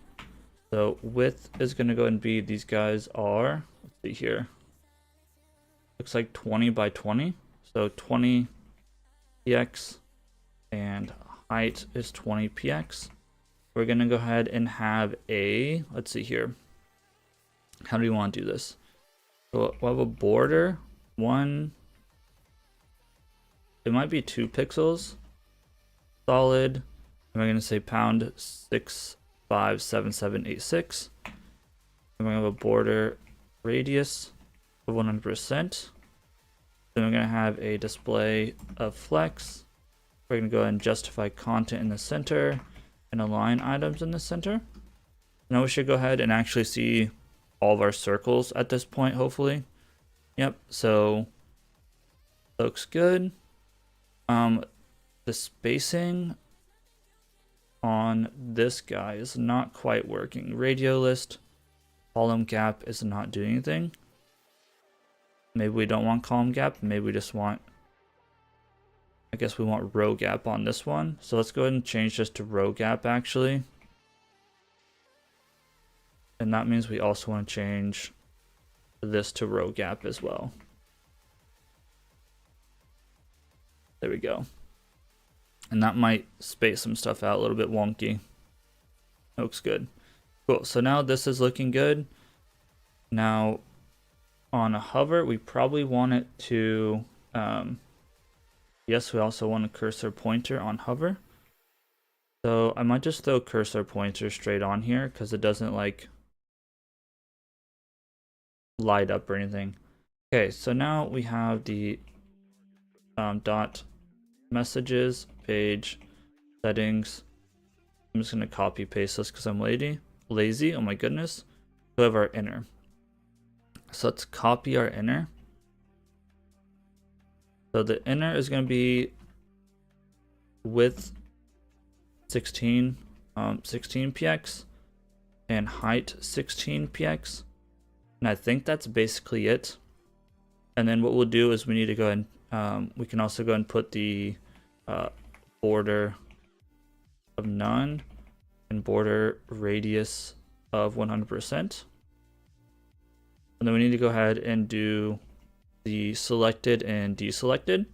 So width is going to go and be, these guys are, let's see here. Looks like 20 by 20. So 20px and height is 20px. We're going to go ahead and have a, let's see here. How do we want to do this? So we'll have a border, one, it might be 2 pixels, solid, and we're going to say pound 657786. And we're going to have a border radius of 100%. Then we're going to have a display of flex. We're going to go ahead and justify content in the center and align items in the center. Now we should go ahead and actually see all of our circles at this point, hopefully. Yep, so looks good. The spacing on this guy is not quite working. Radio list, column gap is not doing anything. Maybe we don't want column gap, maybe we just want, I guess we want row gap on this one. So let's go ahead and change this to row gap actually. And that means we also want to change this to row gap as well. There we go. And that might space some stuff out a little bit wonky. Looks good. Cool, so now this is looking good. Now on a hover, we probably want it to, yes, we also want a cursor pointer on hover. So I might just throw cursor pointer straight on here because it doesn't like light up or anything. Okay, so now we have the dot messages page settings. I'm just gonna copy paste this because I'm lazy. Oh my goodness. We have our inner. So let's copy our inner. So the inner is gonna be width 16px and height 16px. And I think that's basically it. And then what we'll do is we need to go and we can also go and put the border of none and border radius of 100%. And then we need to go ahead and do the selected and deselected.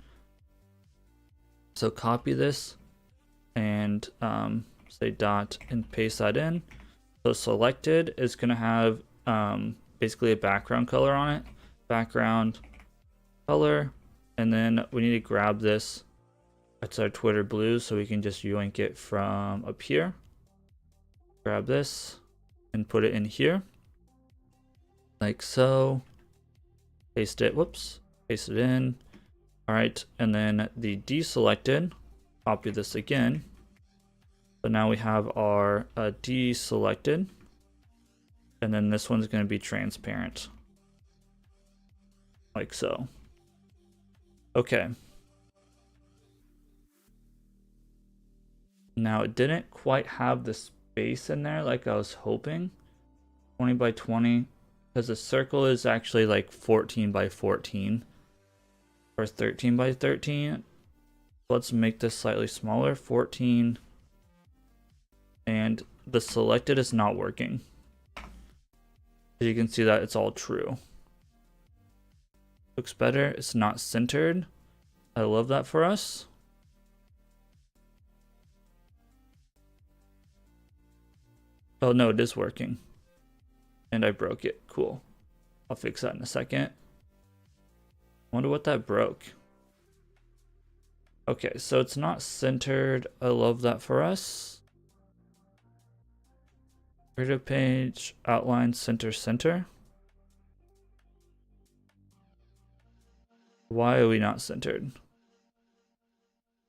So copy this and say dot and paste that in. So selected is going to have basically a background color on it, background color, and then we need to grab this. That's our Twitter blue, so we can just yoink it from up here. Grab this and put it in here, like so. Paste it. Whoops. Paste it in. All right, and then the deselected. Copy this again. So now we have our deselected. And then this one's going to be transparent. Like so. Okay. Now it didn't quite have the space in there like I was hoping. 20 by 20. Because the circle is actually like 14 by 14. or 13 by 13. Let's make this slightly smaller, 14. And the selected is not working. As you can see that it's all true. Looks better. It's not centered. I love that for us. Oh no, it is working. And I broke it. Cool. I'll fix that in a second. Wonder what that broke. Okay, so it's not centered. I love that for us. Radio page, outline, center, center. Why are we not centered?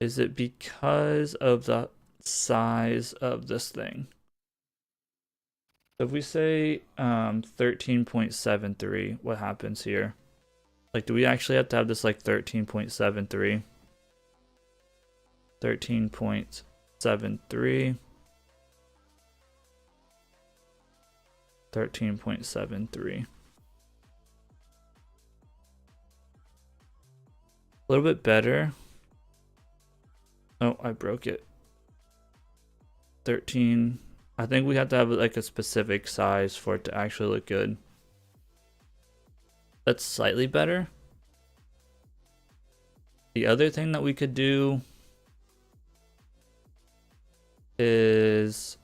Is it because of the size of this thing? So if we say 13.73, what happens here? Like, do we actually have to have this like 13.73? 13.73. 13.73. A little bit better. Oh, I broke it. 13. I think we have to have like a specific size for it to actually look good. That's slightly better. The other thing that we could do is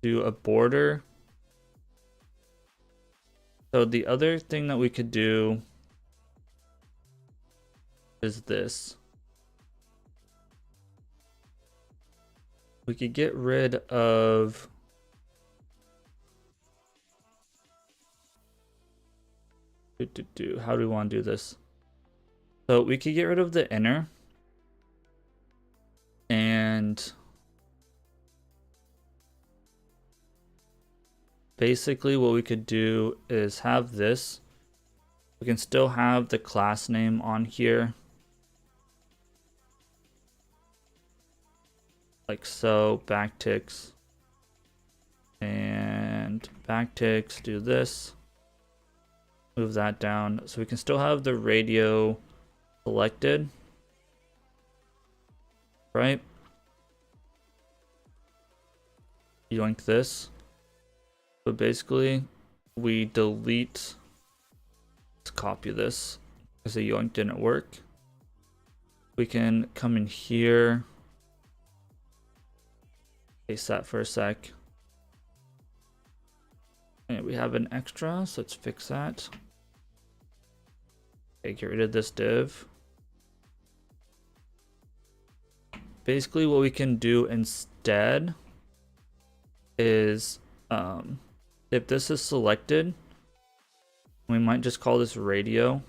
do a border. So the other thing that we could do is this. We could get rid of how do we want to do this? So we could get rid of the inner, and basically what we could do is have this. We can still have the class name on here, like so. Backticks and backticks, do this, move that down, so we can still have the radio selected, right? Yoink this. But basically we delete, let's copy this because the yoink didn't work. We can come in here, paste that for a sec. And we have an extra, so let's fix that. Okay, get rid of this div. Basically what we can do instead is if this is selected, we might just call this radio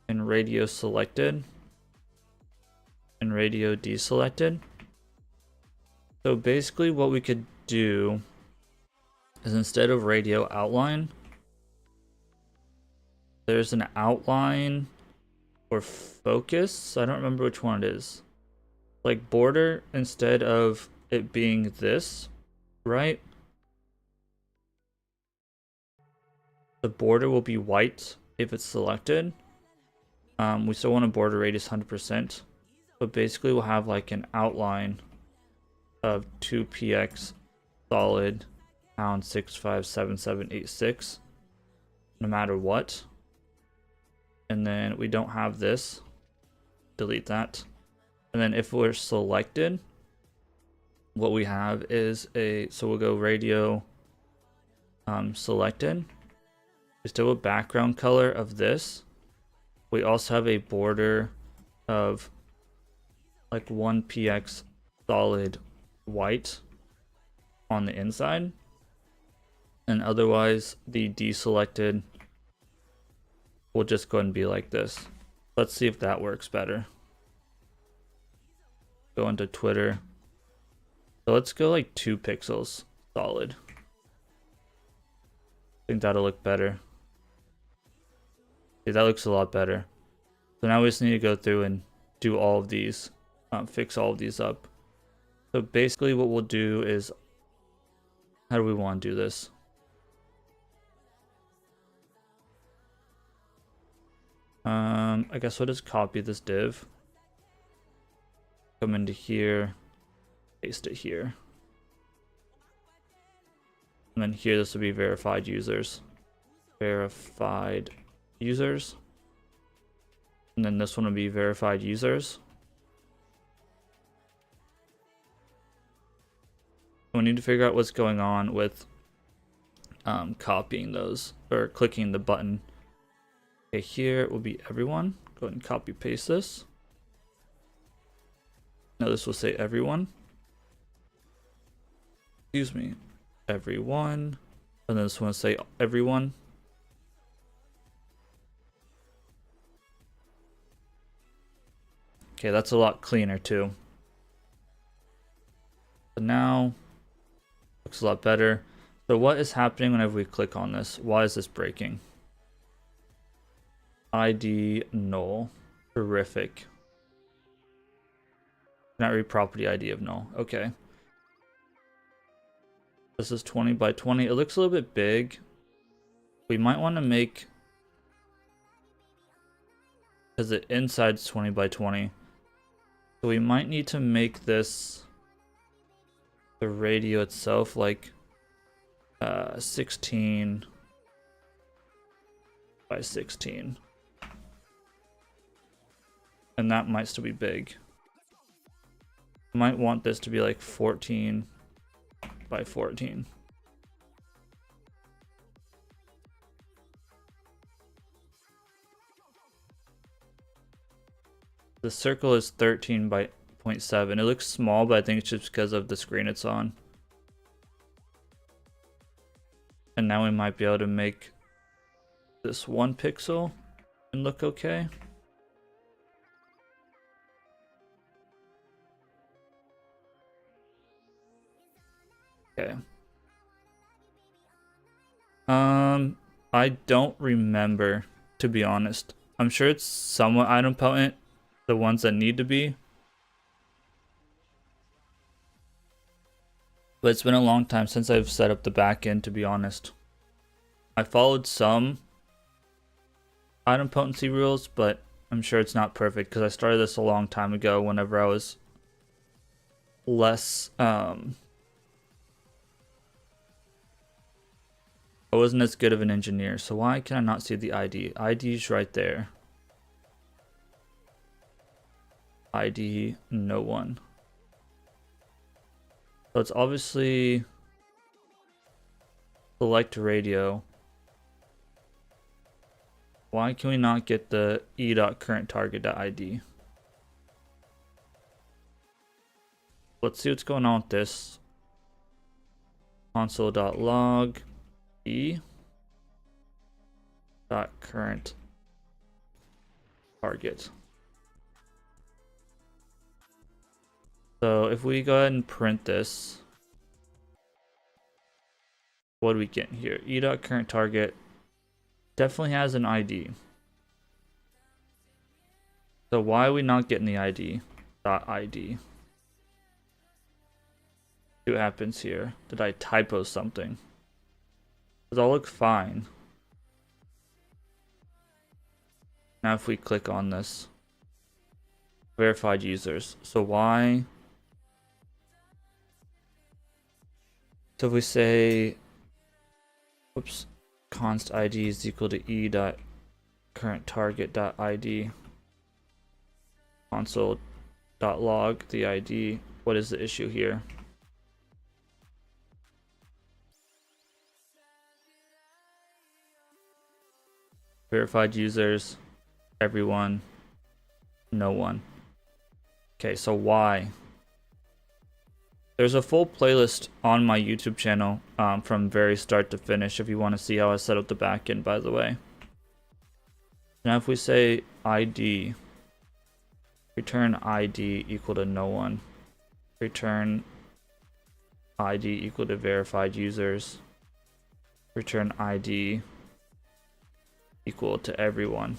and radio selected and radio deselected. So basically what we could do is instead of radio outline, there's an outline or focus. I don't remember which one it is. Like border, instead of it being this, right? The border will be white if it's selected. We still want a border radius 100%, but basically we'll have like an outline of 2px solid pound 657786 no matter what. And then we don't have this, delete that. And then if we're selected, what we have is so we'll go radio selected. We still have a background color of this. We also have a border of like 1px solid white on the inside, and otherwise the deselected will just go and be like this. Let's see if that works better. Go into Twitter. So let's go like 2 pixels solid. I think that'll look better. Yeah, that looks a lot better. So now we just need to go through and do all of these, fix all of these up. So basically what we'll do is, how do we want to do this? I guess we'll just copy this div. Come into here, paste it here. And then here, this will be verified users. Verified users. And then this one will be verified users. We need to figure out what's going on with copying those or clicking the button. Okay, here will be everyone. Go ahead and copy paste this. Now this will say everyone. Excuse me, everyone. And then this one will say everyone. Okay, that's a lot cleaner too. But now looks a lot better. So what is happening whenever we click on this? Why is this breaking? ID null. Terrific. Not read property ID of null. Okay. This is 20 by 20. It looks a little bit big. We might want to make, because the inside's 20 by 20. So we might need to make this, the radio itself, like 16 by 16. And that might still be big. Might want this to be like 14 by 14. The circle is 13 by 0.7. It looks small, but I think it's just because of the screen it's on. And now we might be able to make this 1 pixel and look okay. Okay. I don't remember, to be honest. I'm sure it's somewhat idempotent, the ones that need to be. But it's been a long time since I've set up the backend, to be honest. I followed some idempotency rules, but I'm sure it's not perfect because I started this a long time ago whenever I was less, I wasn't as good of an engineer. So why can I not see the ID? ID's right there. ID, no one. So it's obviously select radio. Why can we not get the e.currentTarget.id? Let's see what's going on with this. Console.log e.current target. So if we go ahead and print this, what do we get here? e.currentTarget definitely has an ID. So why are we not getting the ID? .id. See what happens here. Did I typo something? Does all look fine? Now if we click on this, verified users. So why? So if we say, whoops, const ID is equal to e.currentTarget.id, console.log the ID, what is the issue here? Verified users, everyone, no one. Okay, so why? There's a full playlist on my YouTube channel from very start to finish if you want to see how I set up the backend, by the way. Now if we say ID, return ID equal to no one, return ID equal to verified users, return ID equal to everyone.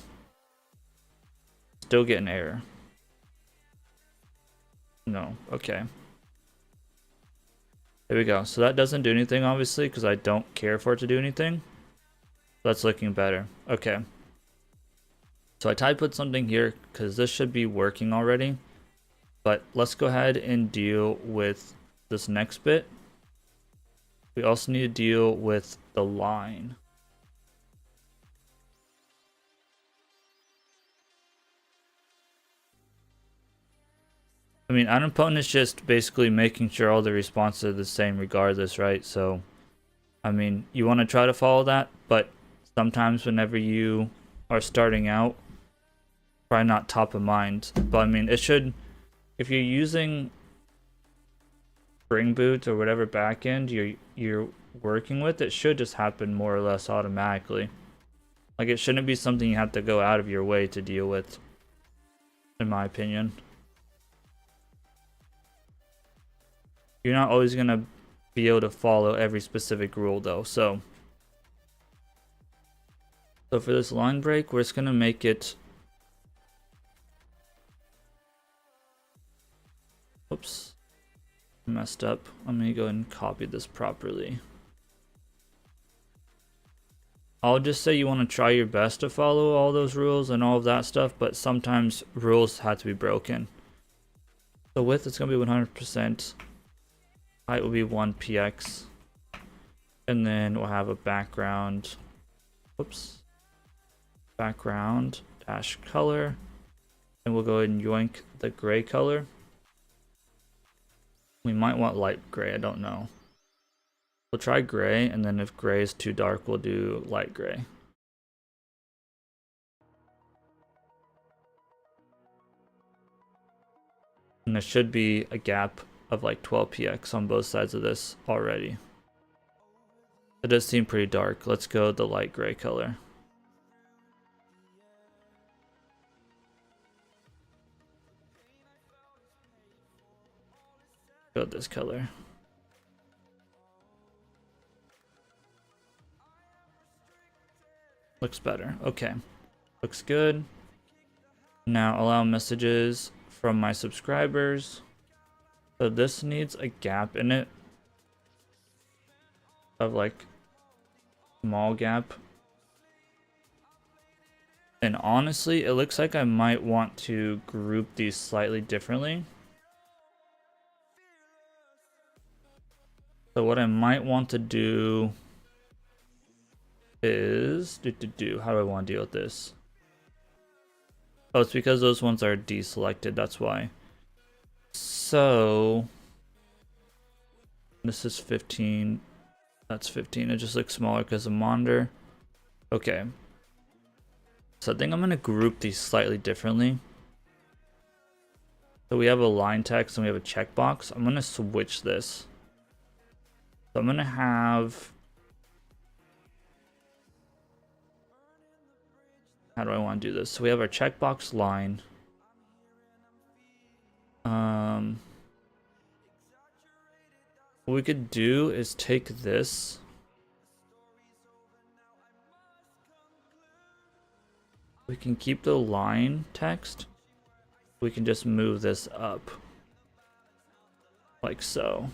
Still get an error. No, okay. There we go. So that doesn't do anything, obviously, because I don't care for it to do anything. That's looking better. Okay. So I tried to put something here because this should be working already. But let's go ahead and deal with this next bit. We also need to deal with the line. I mean, idempotent is just basically making sure all the responses are the same regardless, right? So, I mean, you want to try to follow that, but sometimes whenever you are starting out, probably not top of mind. But I mean, it should, if you're using Spring Boot or whatever backend you're working with, it should just happen more or less automatically. Like, it shouldn't be something you have to go out of your way to deal with, in my opinion. You're not always gonna be able to follow every specific rule though, so for this line break, we're just gonna make it, oops, messed up. Let me go and copy this properly. I'll just say you want to try your best to follow all those rules and all of that stuff, but sometimes rules have to be broken. So width is gonna be 100%. Height will be 1px, and then we'll have a background, whoops, background dash color, and we'll go ahead and yoink the gray color. We might want light gray, I don't know. We'll try gray, and then if gray is too dark, we'll do light gray. And there should be a gap of like 12px on both sides of this already. It does seem pretty dark. Let's go the light gray color. Go this color. Looks better. Okay. Looks good. Now allow messages from my subscribers. So this needs a gap in it of like small gap. And honestly, it looks like I might want to group these slightly differently. So what I might want to do is how do I want to deal with this? Oh, it's because those ones are deselected, that's why. So this is 15. That's 15. It just looks smaller because of monitor. Okay. So I think I'm gonna group these slightly differently. So we have a line text and we have a checkbox. I'm gonna switch this. So I'm gonna have, how do I want to do this? So we have our checkbox line. What we could do is take this. We can keep the line text. We can just move this up. Like so.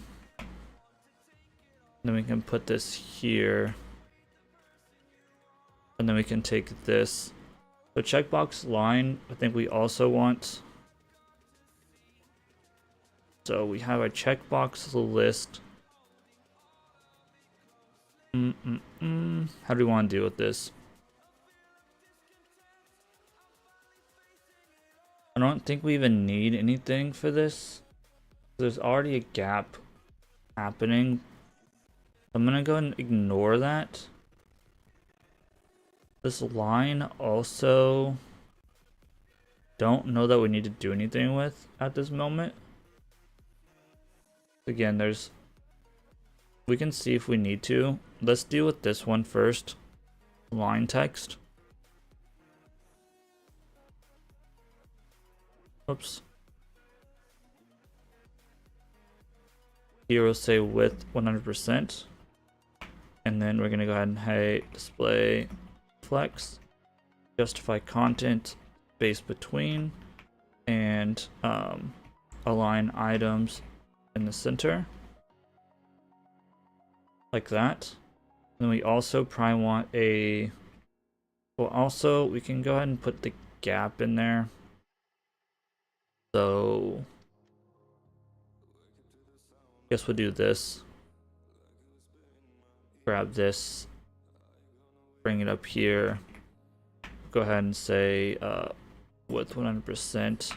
Then we can put this here. And then we can take this. So checkbox line, I think we also want. So we have a checkbox list. How do we want to deal with this? I don't think we even need anything for this. There's already a gap happening. I'm gonna go and ignore that. This line also don't know that we need to do anything with at this moment. Again, we can see if we need to. Let's deal with this one first. Line text. Oops. Here we'll say width 100%. And then we're gonna go ahead and hey, display flex, justify content, space between, and align items in the center. Like that. And then we also probably want a, well, also we can go ahead and put the gap in there. So guess we'll do this. Grab this, bring it up here. Go ahead and say width 100%,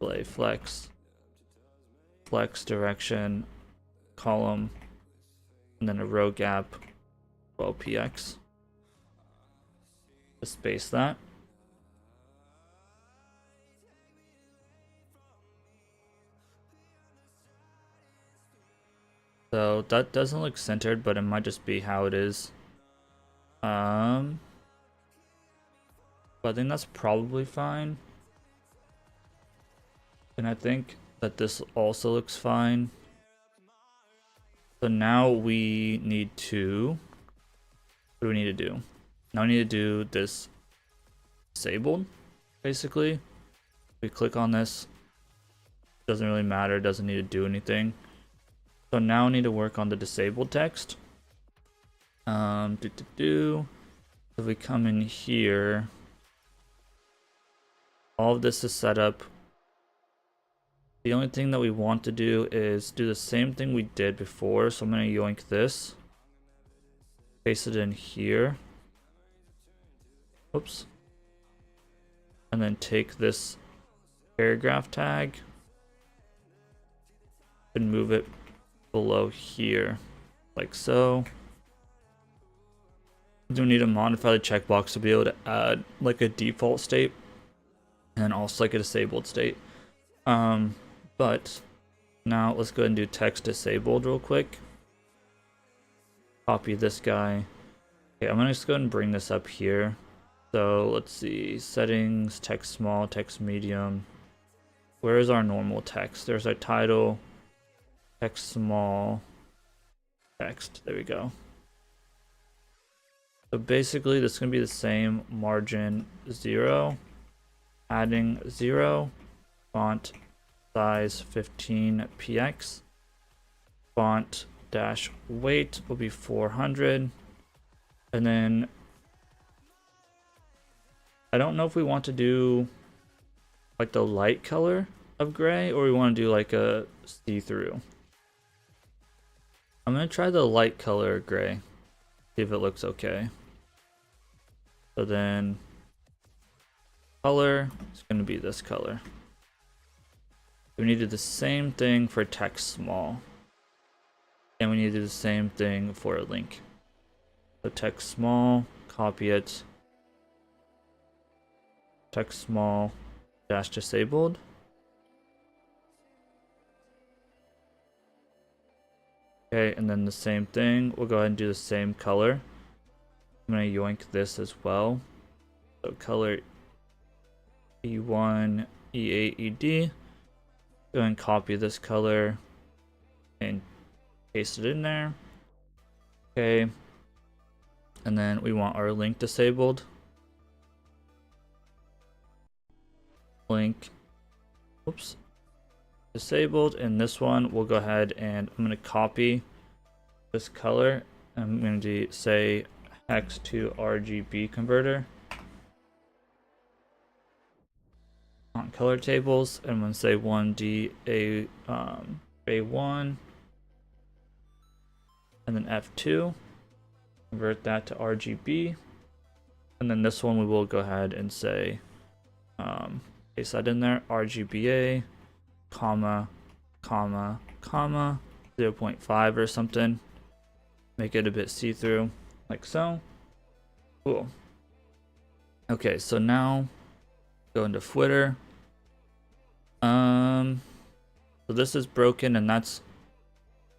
display flex, flex direction, column, and then a row gap, 12px. Just space that. So that doesn't look centered, but it might just be how it is. But I think that's probably fine. And I think that this also looks fine. So now we need to, what do we need to do? Now we need to do this disabled, basically. We click on this, doesn't really matter, doesn't need to do anything. So now we need to work on the disabled text. If we come in here, all of this is set up. The only thing that we want to do is do the same thing we did before. So I'm going to yoink this, paste it in here. Oops. And then take this paragraph tag and move it below here, like so. Do need to modify the checkbox to be able to add like a default state and also like a disabled state. But now let's go ahead and do text disabled real quick. Copy this guy. Okay, I'm gonna just go ahead and bring this up here. So let's see, settings, text small, text medium. Where is our normal text? There's our title, text small, text. There we go. So basically this is going to be the same, margin 0, adding 0, font size 15px, font dash weight will be 400, and then I don't know if we want to do like the light color of gray or we want to do like a see-through. I'm going to try the light color gray, see if it looks okay. So then color is going to be this color. We need to do the same thing for text small. And we need to do the same thing for a link. So text small, copy it. Text small dash disabled. Okay, and then the same thing. We'll go ahead and do the same color. I'm going to yoink this as well. So color E1, E8, ED. Go and copy this color and paste it in there. Okay. And then we want our link disabled. Link. Oops. Disabled. And this one, we'll go ahead and I'm going to copy this color. I'm going to say hex to RGB converter on color tables, and I'm going to say 1D A1 and then F2, convert that to RGB, and then this one we will go ahead and say paste that in there, RGBA comma 0.5 or something, make it a bit see-through like so. Cool. Okay, so now go into footer. So this is broken and that's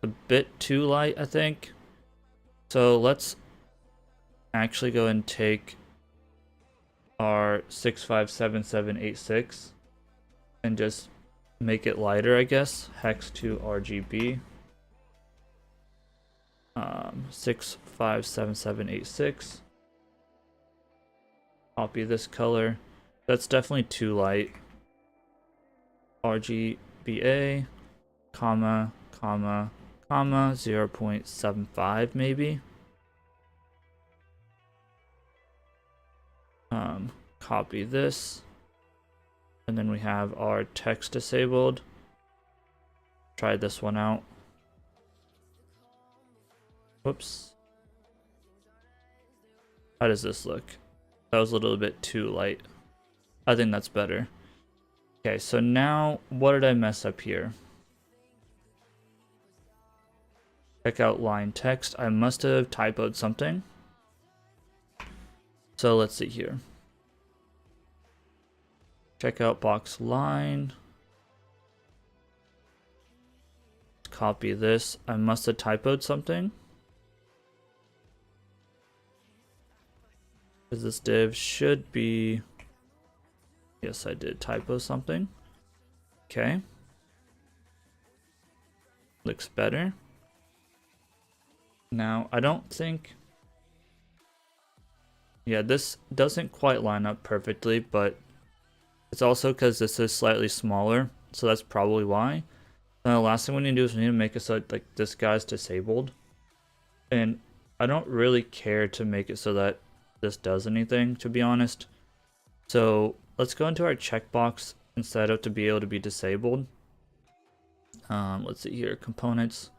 a bit too light, I think. So let's actually go and take our 657786 and just make it lighter, I guess. Hex to RGB. 657786. Copy this color. That's definitely too light. RGBA, comma 0.75 maybe. copy this. And then we have our text disabled. Try this one out. Whoops. How does this look? That was a little bit too light. I think that's better. Okay, so now what did I mess up here? Check out line text. I must have typoed something. So let's see here. Check out box line. Copy this. I must have typoed something. Because this div should be... Yes, I did typo something. Okay. Looks better. Now, I don't think... Yeah, this doesn't quite line up perfectly, but it's also because this is slightly smaller, so that's probably why. And the last thing we need to do is we need to make it so like this guy's disabled. And I don't really care to make it so that this does anything, to be honest. So let's go into our checkbox and set it to be able to be disabled. Let's see here, components.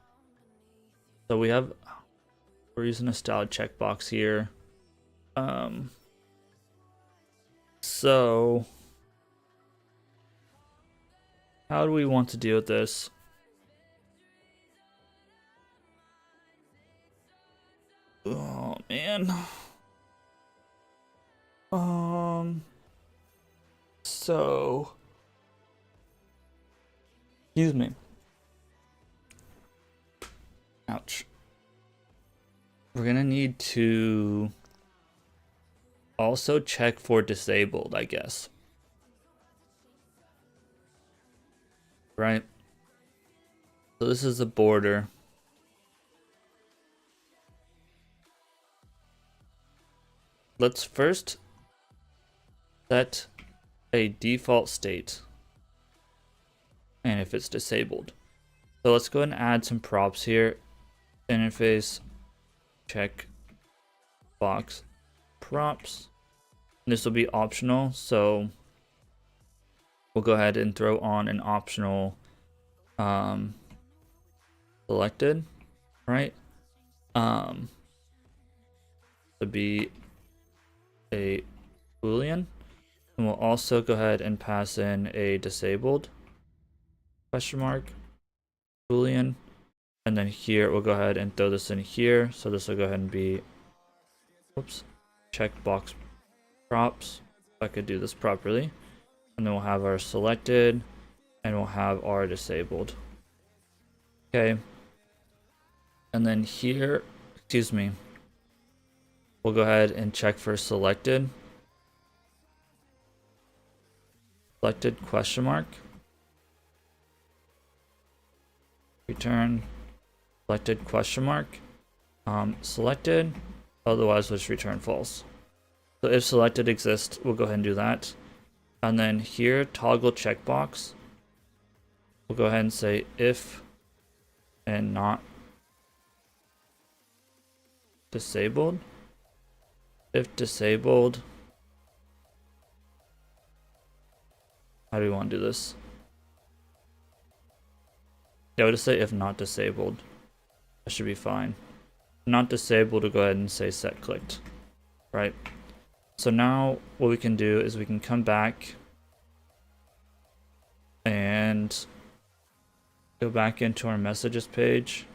So we're using a style checkbox here. So how do we want to deal with this? Oh man. So excuse me. Ouch. We're gonna need to also check for disabled, I guess. Right? So this is the border. Let's first set a default state and if it's disabled. So let's go ahead and add some props here. Interface check box props. This will be optional, so we'll go ahead and throw on an optional selected, right? To be a Boolean, and we'll also go ahead and pass in a disabled question mark Boolean, and then here we'll go ahead and throw this in here. So this will go ahead and be, whoops, checkbox props. If I could do this properly, and then we'll have our selected, and we'll have our disabled. Okay, and then here, excuse me, we'll go ahead and check for selected question mark, return selected question mark, selected, otherwise we'll just return false. So if selected exists, we'll go ahead and do that. And then here, toggle checkbox, we'll go ahead and say if and not disabled. If disabled, how do we want to do this? Yeah, we'll just say if not disabled. That should be fine. Not disabled, to go ahead and say set clicked, right? So now what we can do is we can come back and go back into our messages page,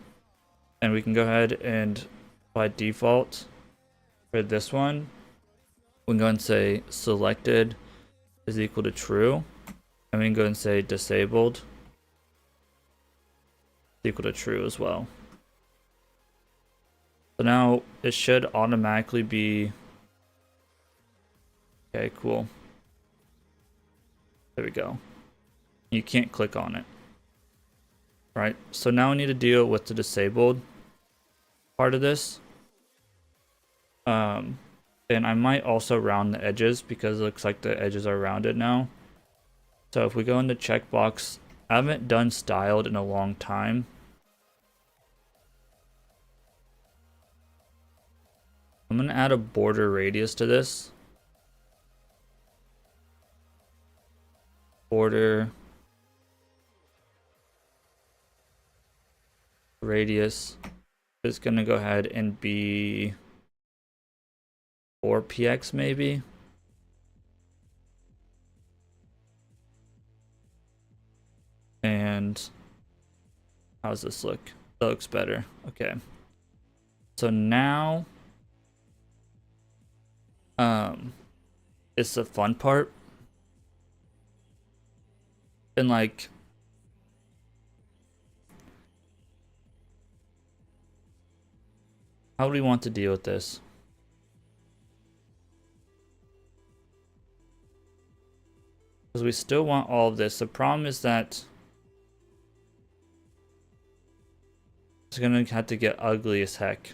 and we can go ahead and by default for this one, we can go and say selected is equal to true, and we can go and say disabled is equal to true as well. So now it should automatically be okay. Cool. There we go. You can't click on it, right? So now we need to deal with the disabled part of this. And I might also round the edges because it looks like the edges are rounded now. So if we go into checkbox, I haven't done styled in a long time. I'm going to add a border radius to this. border radius is going to go ahead and be 4px maybe. And how does this look? That looks better. Okay. So now it's the fun part. And like how do we want to deal with this? Because we still want all of this. The problem is that it's gonna have to get ugly as heck.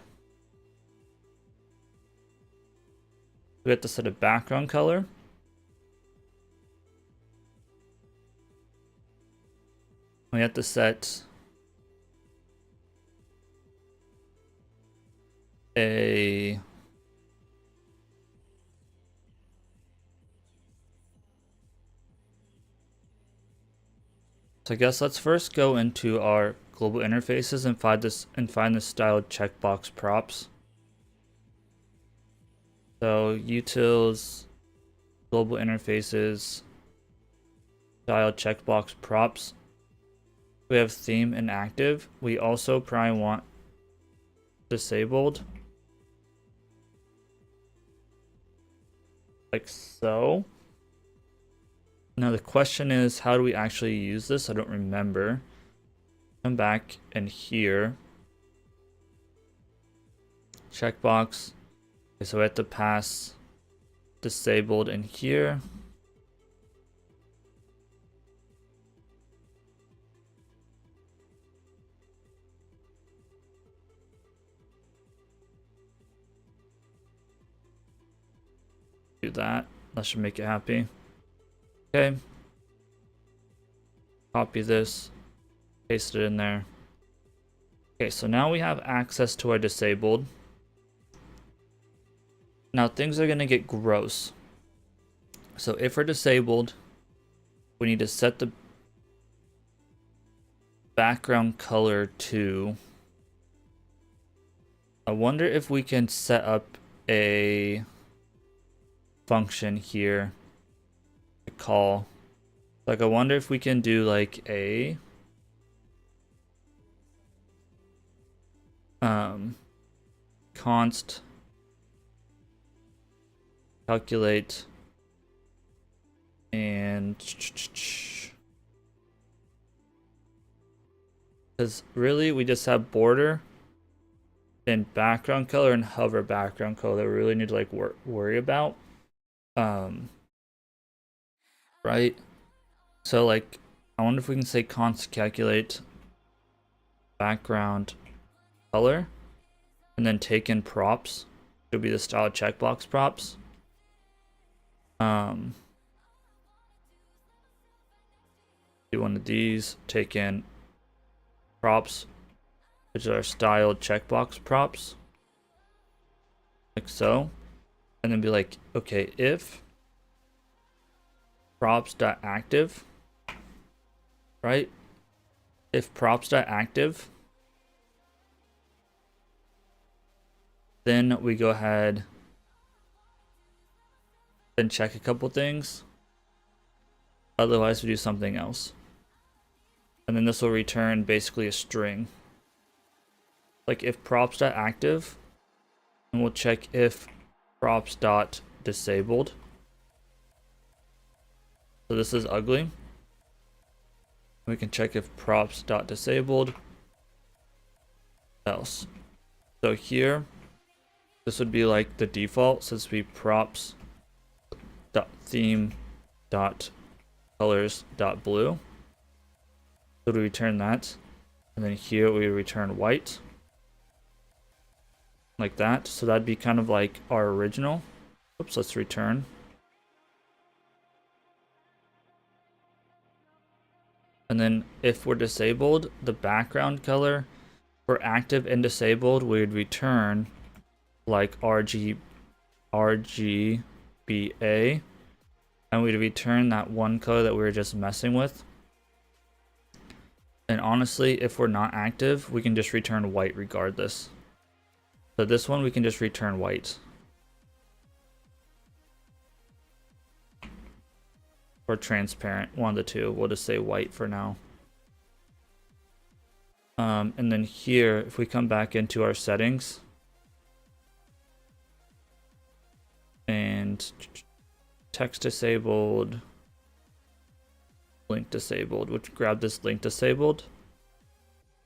We have to set a background color. We have to set a so I guess let's first go into our global interfaces and find the styled checkbox props. So utils, global interfaces, styled checkbox props. We have theme and active. We also probably want disabled. Like so. Now the question is, how do we actually use this? I don't remember. Come back and here. Checkbox. Okay, so we have to pass disabled in here. Do that. That should make it happy. Okay. Copy this. Paste it in there. Okay, so now we have access to our disabled. Now things are going to get gross. So if we're disabled, we need to set the background color to... I wonder if we can set up a function here to call. Like I wonder if we can do like a const calculate and because really we just have border and background color and hover background color that we really need to like worry about. Right, so like I wonder if we can say const calculate background color and then take in props. It'll be the style checkbox props. Do one of these, take in props, which are styled checkbox props, like so, and then be like, okay, if props.active, right? If props.active, then we go ahead and check a couple things. Otherwise, we do something else. And then this will return basically a string. Like if props.active, and we'll check if props.disabled. So this is ugly. We can check if props.disabled else. So here, this would be like the default, so this would be props.theme.colors.blue. So we return that, and then here we return white, like that. So that'd be kind of like our original. Oops, let's return. And then if we're disabled, the background color for active and disabled, we would return like RGBA and we return that one color that we were just messing with. And honestly, if we're not active, we can just return white regardless. So this one, we can just return white. Or transparent, one of the two. We'll just say white for now. And then here, if we come back into our settings and text disabled, link disabled, which grab this link disabled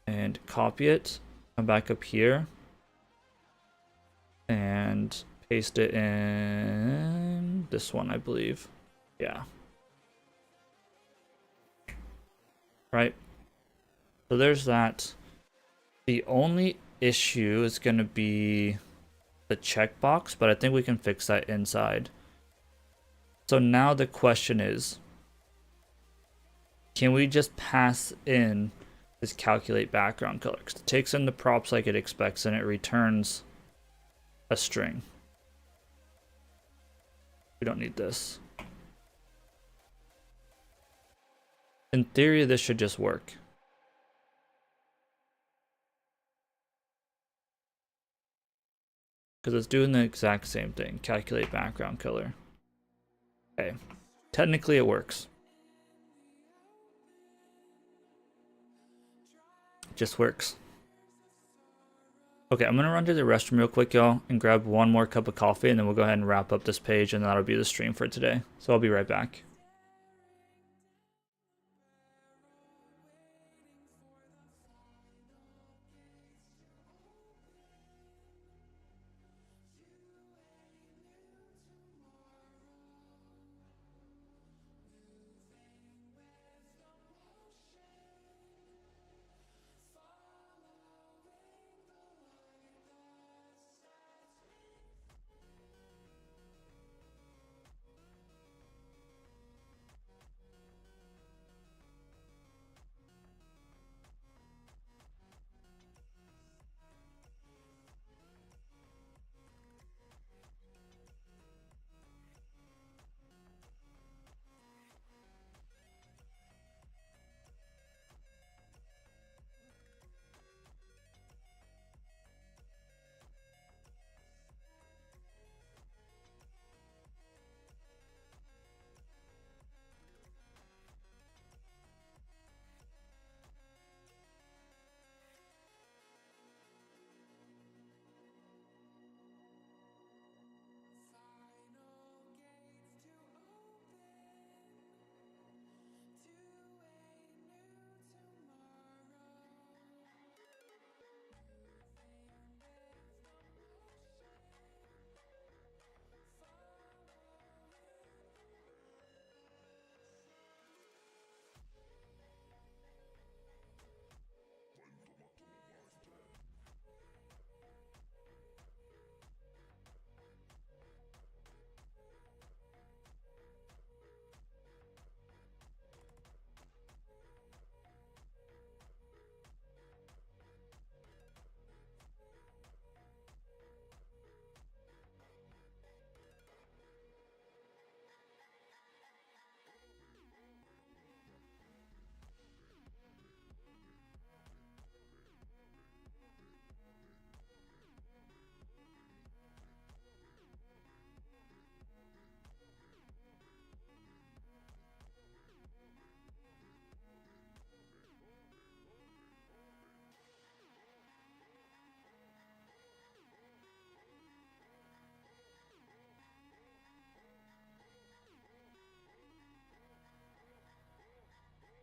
and copy it, come back up here and paste it in this one, I believe. Yeah. Right. So there's that. The only issue is going to be the checkbox, but I think we can fix that inside. So now the question is, can we just pass in this calculate background color? Because it takes in the props like it expects and it returns a string. We don't need this. In theory, this should just work. Because it's doing the exact same thing. Calculate background color. Okay. Technically it works. It just works. Okay, I'm going to run to the restroom real quick, y'all, and grab one more cup of coffee, and then we'll go ahead and wrap up this page, and that'll be the stream for today. So I'll be right back.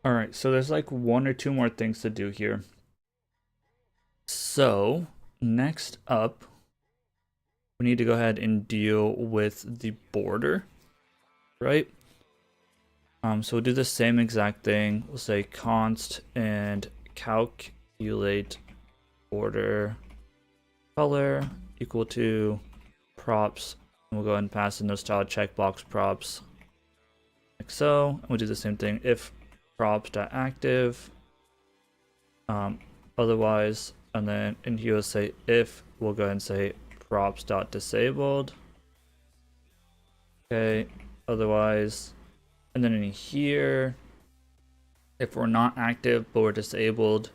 All right, so there's like one or two more things to do here. So next up, we need to go ahead and deal with the border, right? So we'll do the same exact thing. We'll say const and calculate border color equal to props. And we'll go ahead and pass in those style checkbox props like so. And we'll do the same thing if props.active, otherwise, and then in here we'll say if, we'll go ahead and say props.disabled. Okay, otherwise. And then in here, if we're not active but we're disabled,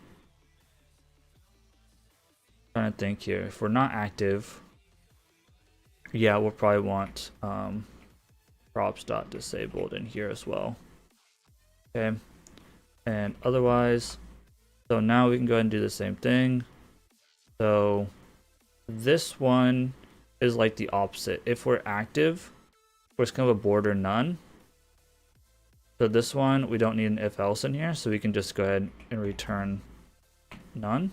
trying to think here, if we're not active, yeah, we'll probably want props.disabled in here as well. Okay, and otherwise, so now we can go ahead and do the same thing. So this one is like the opposite. If we're active, we're just gonna have a border none. So this one, we don't need an if else in here, so we can just go ahead and return none.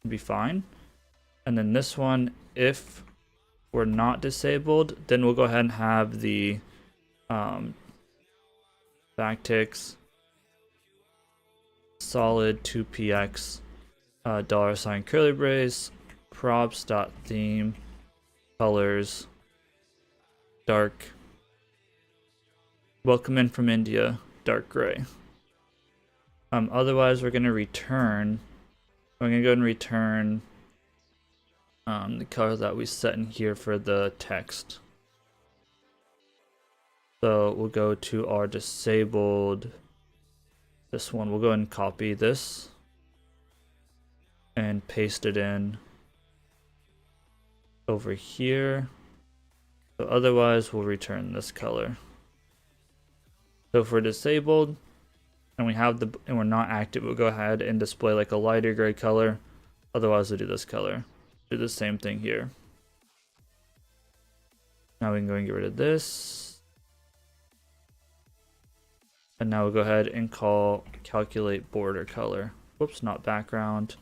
It'll be fine. And then this one, if we're not disabled, then we'll go ahead and have the backticks solid 2px $ curly brace props.theme colors dark welcome in from India dark gray. Otherwise we're gonna return. I'm gonna go and return the color that we set in here for the text. So we'll go to our disabled, this one, we'll go ahead and copy this and paste it in over here. So otherwise we'll return this color. So if we're disabled and we have the, and we're not active, we'll go ahead and display like a lighter gray color. Otherwise we'll do this color. Do the same thing here. Now we can go and get rid of this. And now we'll go ahead and call calculate border color. Whoops, not background.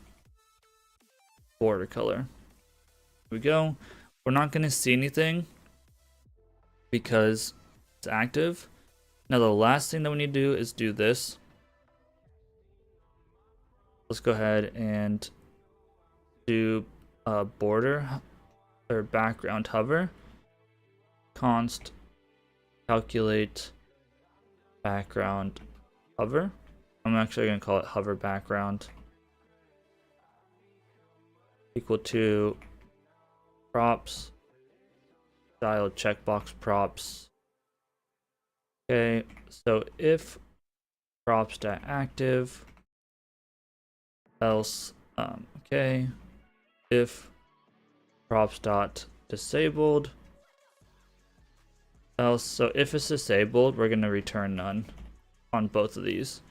Border color. Here we go. We're not going to see anything because it's active. Now the last thing that we need to do is do this. Let's go ahead and do border or background hover. Const calculate background hover. I'm actually going to call it hover background equal to props style checkbox props. Okay, so if props.active else okay, if props.disabled else, so if it's disabled we're going to return none on both of these.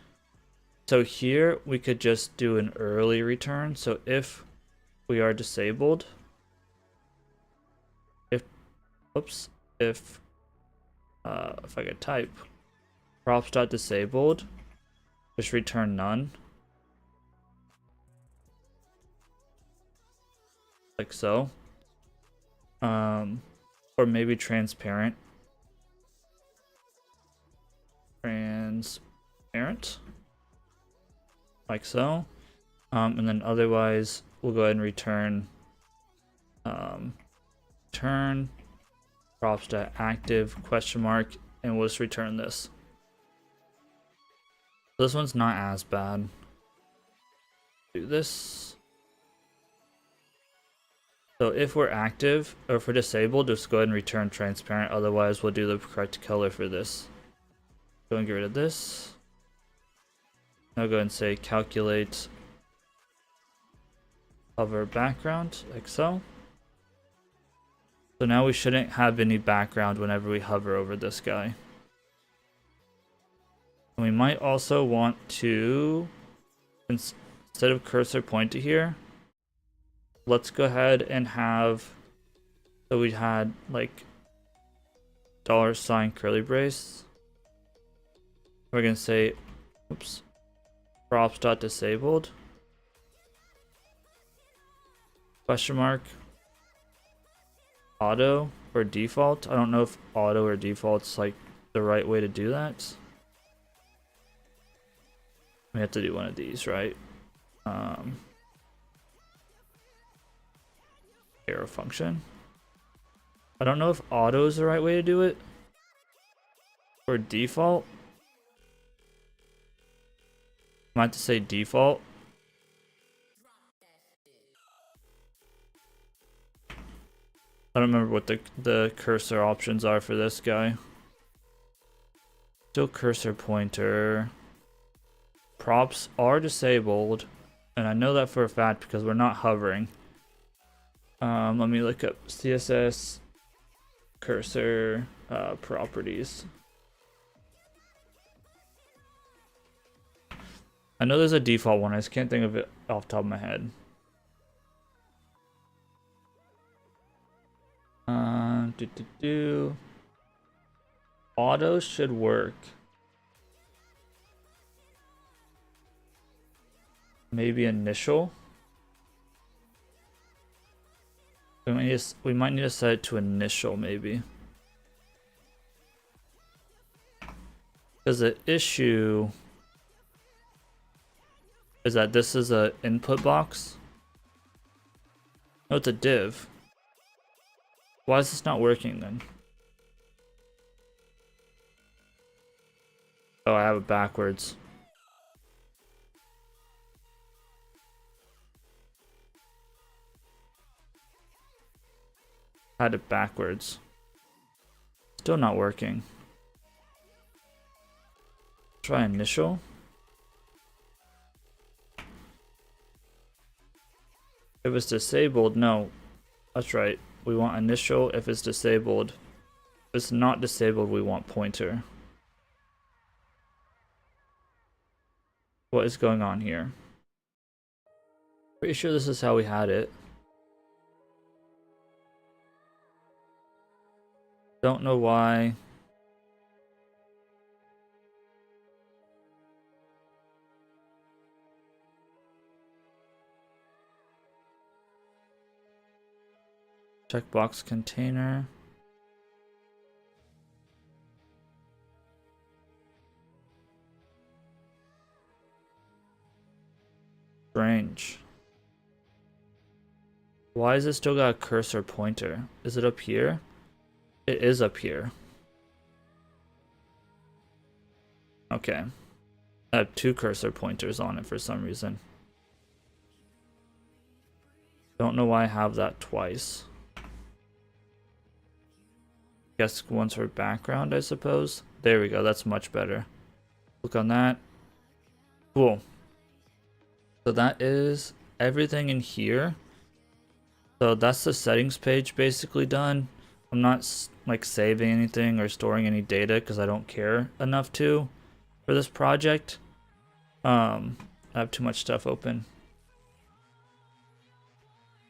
So here we could just do an early return. So if we are disabled, if I could type props.disabled, just return none, like so, or maybe transparent, like so, and then otherwise we'll go ahead and return return props.active question mark, and we'll just return this. This one's not as bad. Do this. So if we're active or if we're disabled, just go ahead and return transparent. Otherwise we'll do the correct color for this. Go and get rid of this. Now go ahead and say calculate hover background, like so. So now we shouldn't have any background whenever we hover over this guy. And we might also want to, instead of cursor point to here, let's go ahead and have, so we had like $ curly brace. We're gonna say, oops, props.disabled question mark auto or default. I don't know if auto or default's like the right way to do that. We have to do one of these, right? Arrow function. I don't know if auto is the right way to do it or default. I might have to say default. I don't remember what the cursor options are for this guy. Still cursor pointer. Props are disabled, and I know that for a fact because we're not hovering. Let me look up CSS cursor properties. I know there's a default one, I just can't think of it off the top of my head. Auto should work. Maybe initial. We might need to set it to initial, maybe. Because the issue is that this is a input box. No, it's a div. Why is this not working then? Oh, I have it backwards. I had it backwards. Still not working. Try initial. If it's disabled, no. That's right. We want initial if it's disabled. If it's not disabled, we want pointer. What is going on here? Pretty sure this is how we had it. Don't know why. Checkbox container. Strange. Why is it still got a cursor pointer? Is it up here? It is up here. Okay. I have two cursor pointers on it for some reason. Don't know why I have that twice. Guess one's for background, I suppose. There we go, that's much better. Click on that. Cool. So that is everything in here. So that's the settings page basically done. I'm not like saving anything or storing any data because I don't care enough to for this project. I have too much stuff open.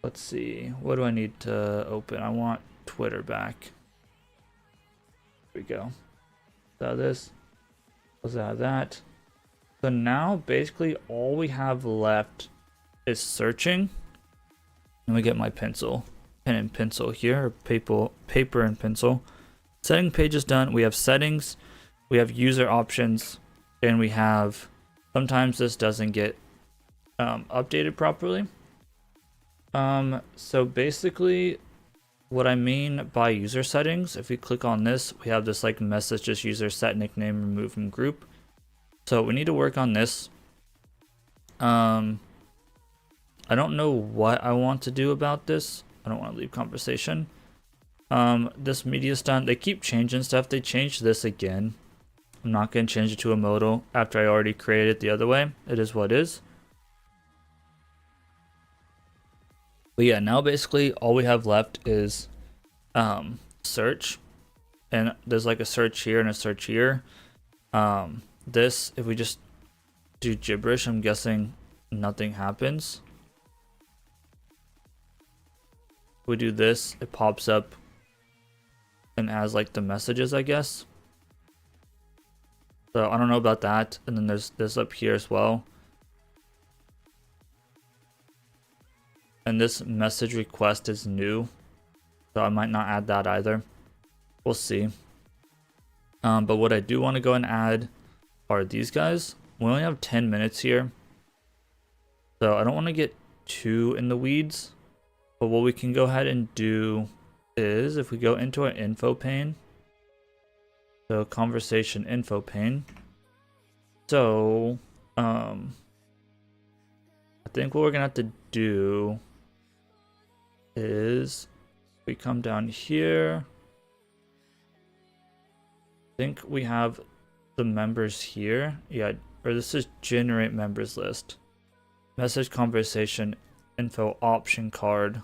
Let's see, what do I need to open? I want Twitter back. There we go. So this, close out of that. So now basically all we have left is searching. Let me get my pencil, pen and pencil here, or paper and pencil. Setting page is done. We have settings, we have user options, and we have, sometimes this doesn't get updated properly. So basically what I mean by user settings, if we click on this, we have this like message, just user set nickname, remove from group. So we need to work on this. I don't know what I want to do about this. I don't want to leave conversation. This media stunt, they keep changing stuff. They changed this again. I'm not going to change it to a modal after I already created it the other way. It is what it is. But yeah, now basically all we have left is search. And there's like a search here and a search here. This, if we just do gibberish, I'm guessing nothing happens. We do this, it pops up and has like the messages, I guess. So I don't know about that. And then there's this up here as well. And this message request is new, so I might not add that either. We'll see. But what I do want to go and add are these guys. We only have 10 minutes here, so I don't want to get too in the weeds. But what we can go ahead and do is, if we go into our info pane, so conversation info pane. So I think what we're gonna have to do is we come down here. I think we have the members here. Yeah, or this is generate members list. Message conversation info option card.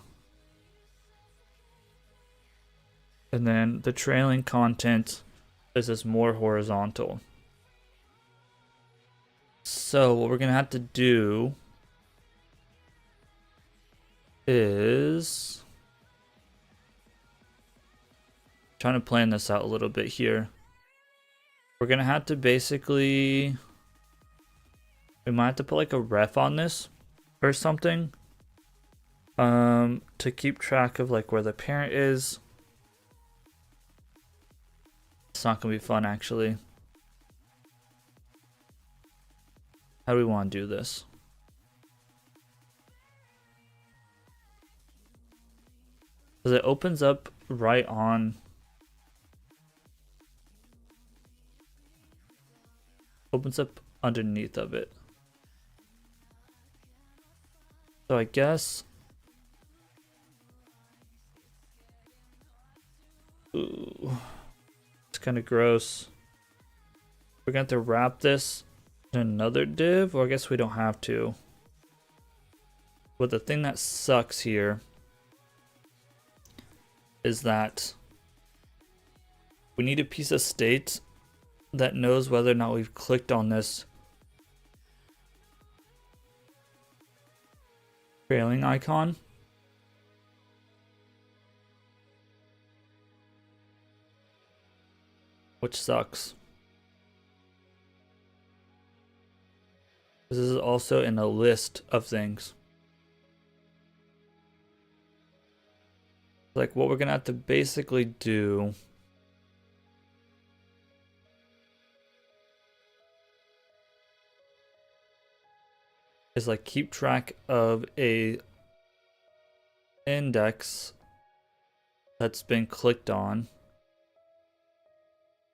And then the trailing content is this more horizontal. So what we're gonna have to do is trying to plan this out a little bit here. We're gonna have to basically, we might have to put like a ref on this or something, to keep track of like where the parent is. It's not gonna be fun actually. How do we want to do this? Because it opens up right on, opens up underneath of it. So I guess, ooh, it's kind of gross. We're going to have to wrap this in another div, or I guess we don't have to. But the thing that sucks here is that we need a piece of state that knows whether or not we've clicked on this trailing icon. Which sucks. This is also in a list of things. Like what we're gonna have to basically do is like keep track of a index that's been clicked on.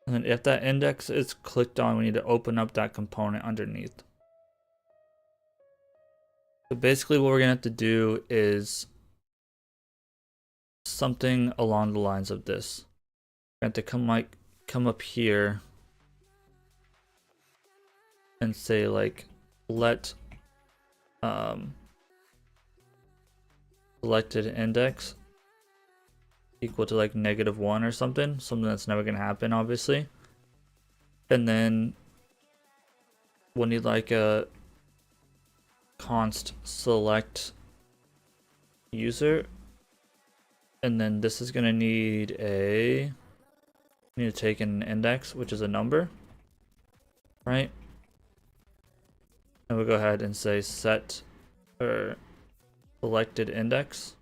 And then if that index is clicked on, we need to open up that component underneath. So basically what we're gonna have to do is something along the lines of this. We're gonna have to come up here and say like let selected index equal to like -1 or something that's never gonna happen obviously. And then we'll need like a const select user, and then this is gonna need to take an index, which is a number, right? And we'll go ahead and say set or selected index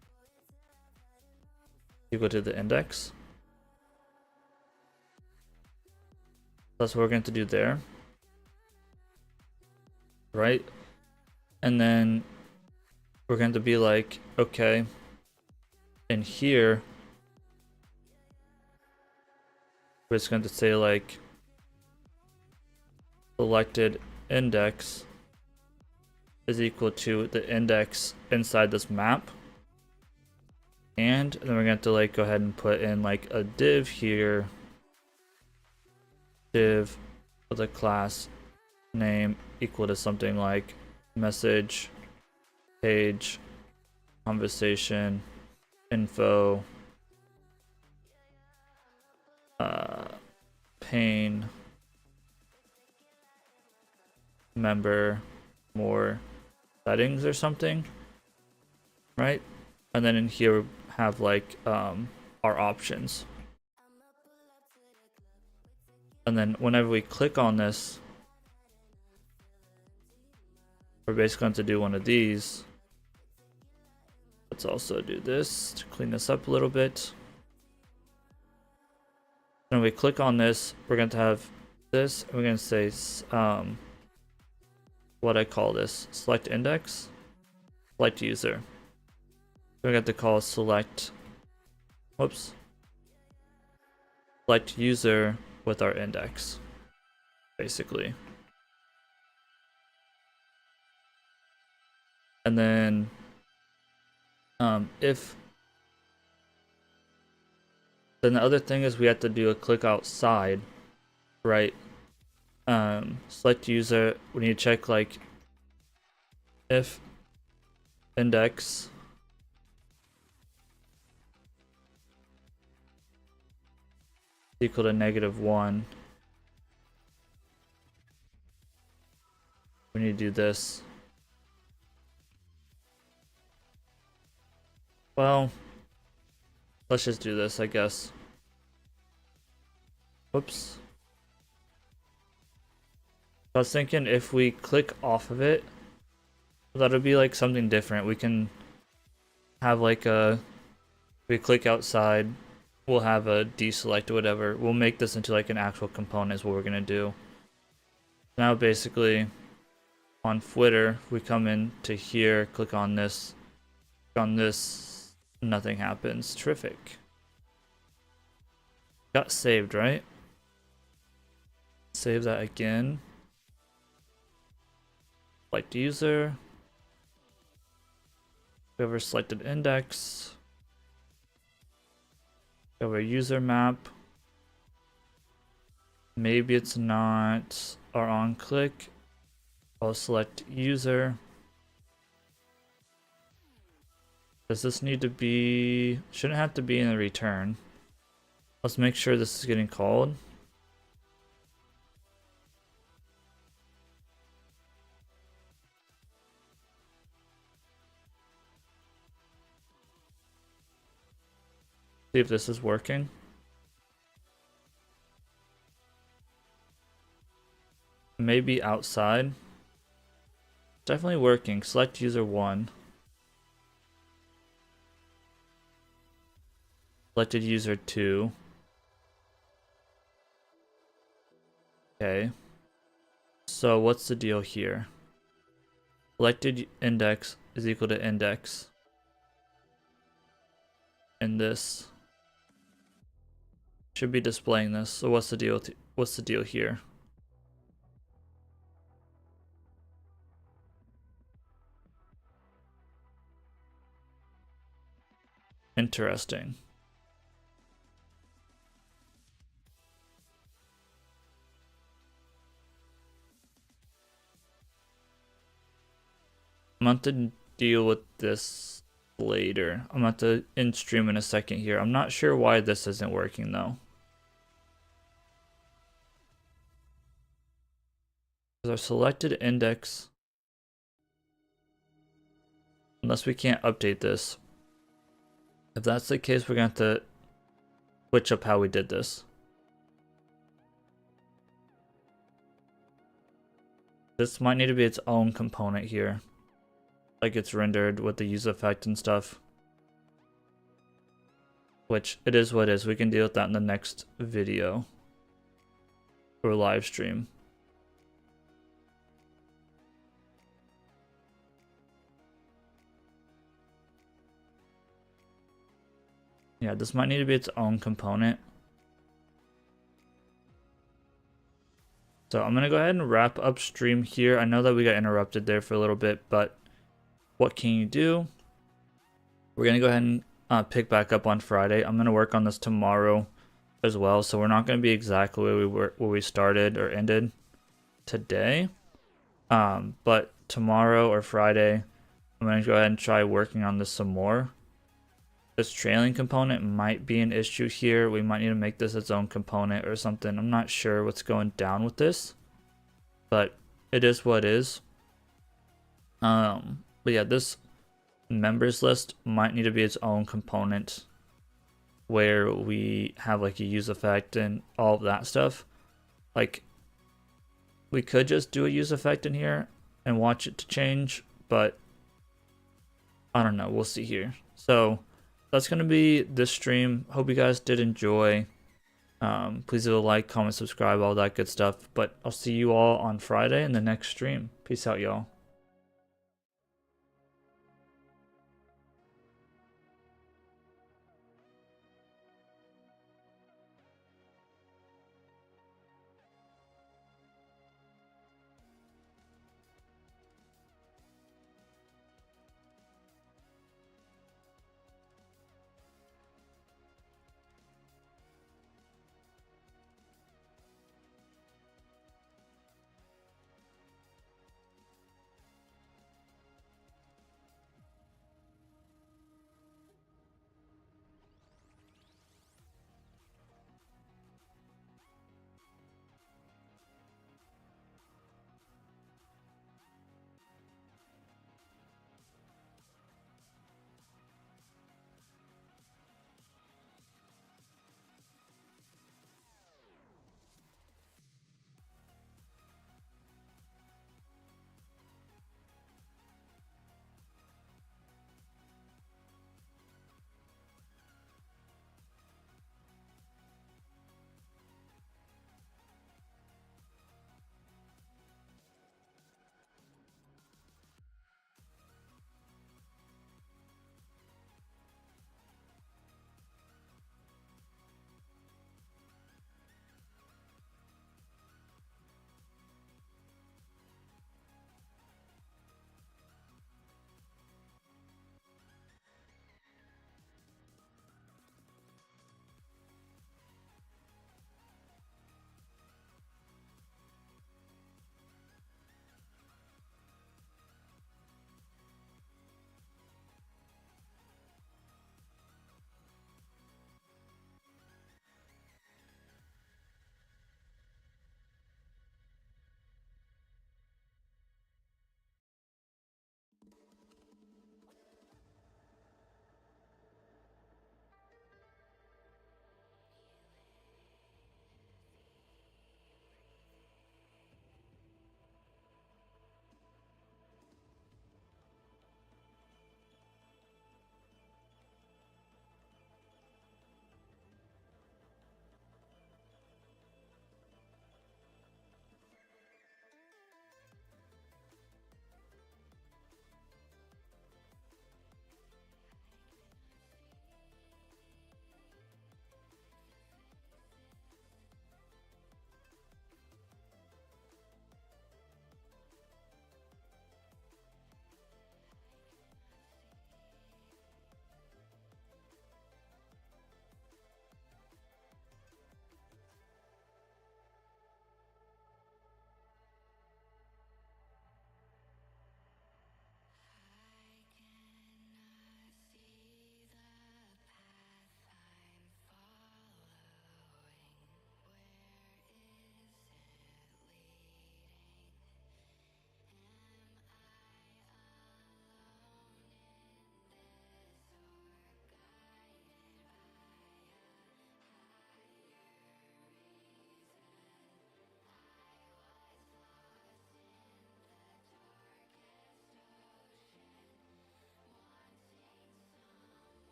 equal to the index. That's what we're going to do there, right? And then we're going to be like, okay, in here we're just going to say like selected index is equal to the index inside this map. And then we're going to like go ahead and put in like a div here, div with a class name equal to something like message page conversation info pane member more settings or something, right? And then in here we have like our options. And then whenever we click on this, we're basically going to do one of these. Let's also do this to clean this up a little bit. When we click on this, we're going to have this, and we're going to say what I call this, select index, select user. We're going to call select, select user with our index, basically. And then then the other thing is we have to do a click outside, right? select user, we need to check like if index equal to -1. We need to do this. Well, let's just do this, I guess. Whoops. I was thinking if we click off of it, that'll be like something different. We can have like if we click outside, we'll have a deselect or whatever. We'll make this into like an actual component is what we're gonna do. Now basically on Twitter, we come in to here, click on this, nothing happens. Terrific. Got saved, right? Save that again. Select user. Whoever selected index. Go over user map. Maybe it's not our on click. I'll select user. Does this need to be, shouldn't have to be in the return. Let's make sure this is getting called. See if this is working. Maybe outside. Definitely working. Select user 1. Selected user 2. Okay. So what's the deal here? Selected index is equal to index. And this should be displaying this. So what's the deal? What's the deal here? Interesting. I'm going to deal with this later. I'm going to end stream in a second here. I'm not sure why this isn't working though. Because our selected index, unless we can't update this. If that's the case, we're going to have to switch up how we did this. This might need to be its own component here. Like it's rendered with the use effect and stuff. Which it is what it is. We can deal with that in the next video. Or live stream. Yeah, this might need to be its own component. So I'm going to go ahead and wrap up stream here. I know that we got interrupted there for a little bit, but what can you do? We're going to go ahead and pick back up on Friday. I'm going to work on this tomorrow as well. So we're not going to be exactly where we started or ended today. But tomorrow or Friday, I'm going to go ahead and try working on this some more. This trailing component might be an issue here. We might need to make this its own component or something. I'm not sure what's going down with this, but it is what it is. But yeah, this members list might need to be its own component where we have like a use effect and all of that stuff. Like we could just do a use effect in here and watch it to change, but I don't know. We'll see here. So that's going to be this stream. Hope you guys did enjoy. Please leave a like, comment, subscribe, all that good stuff. But I'll see you all on Friday in the next stream. Peace out, y'all.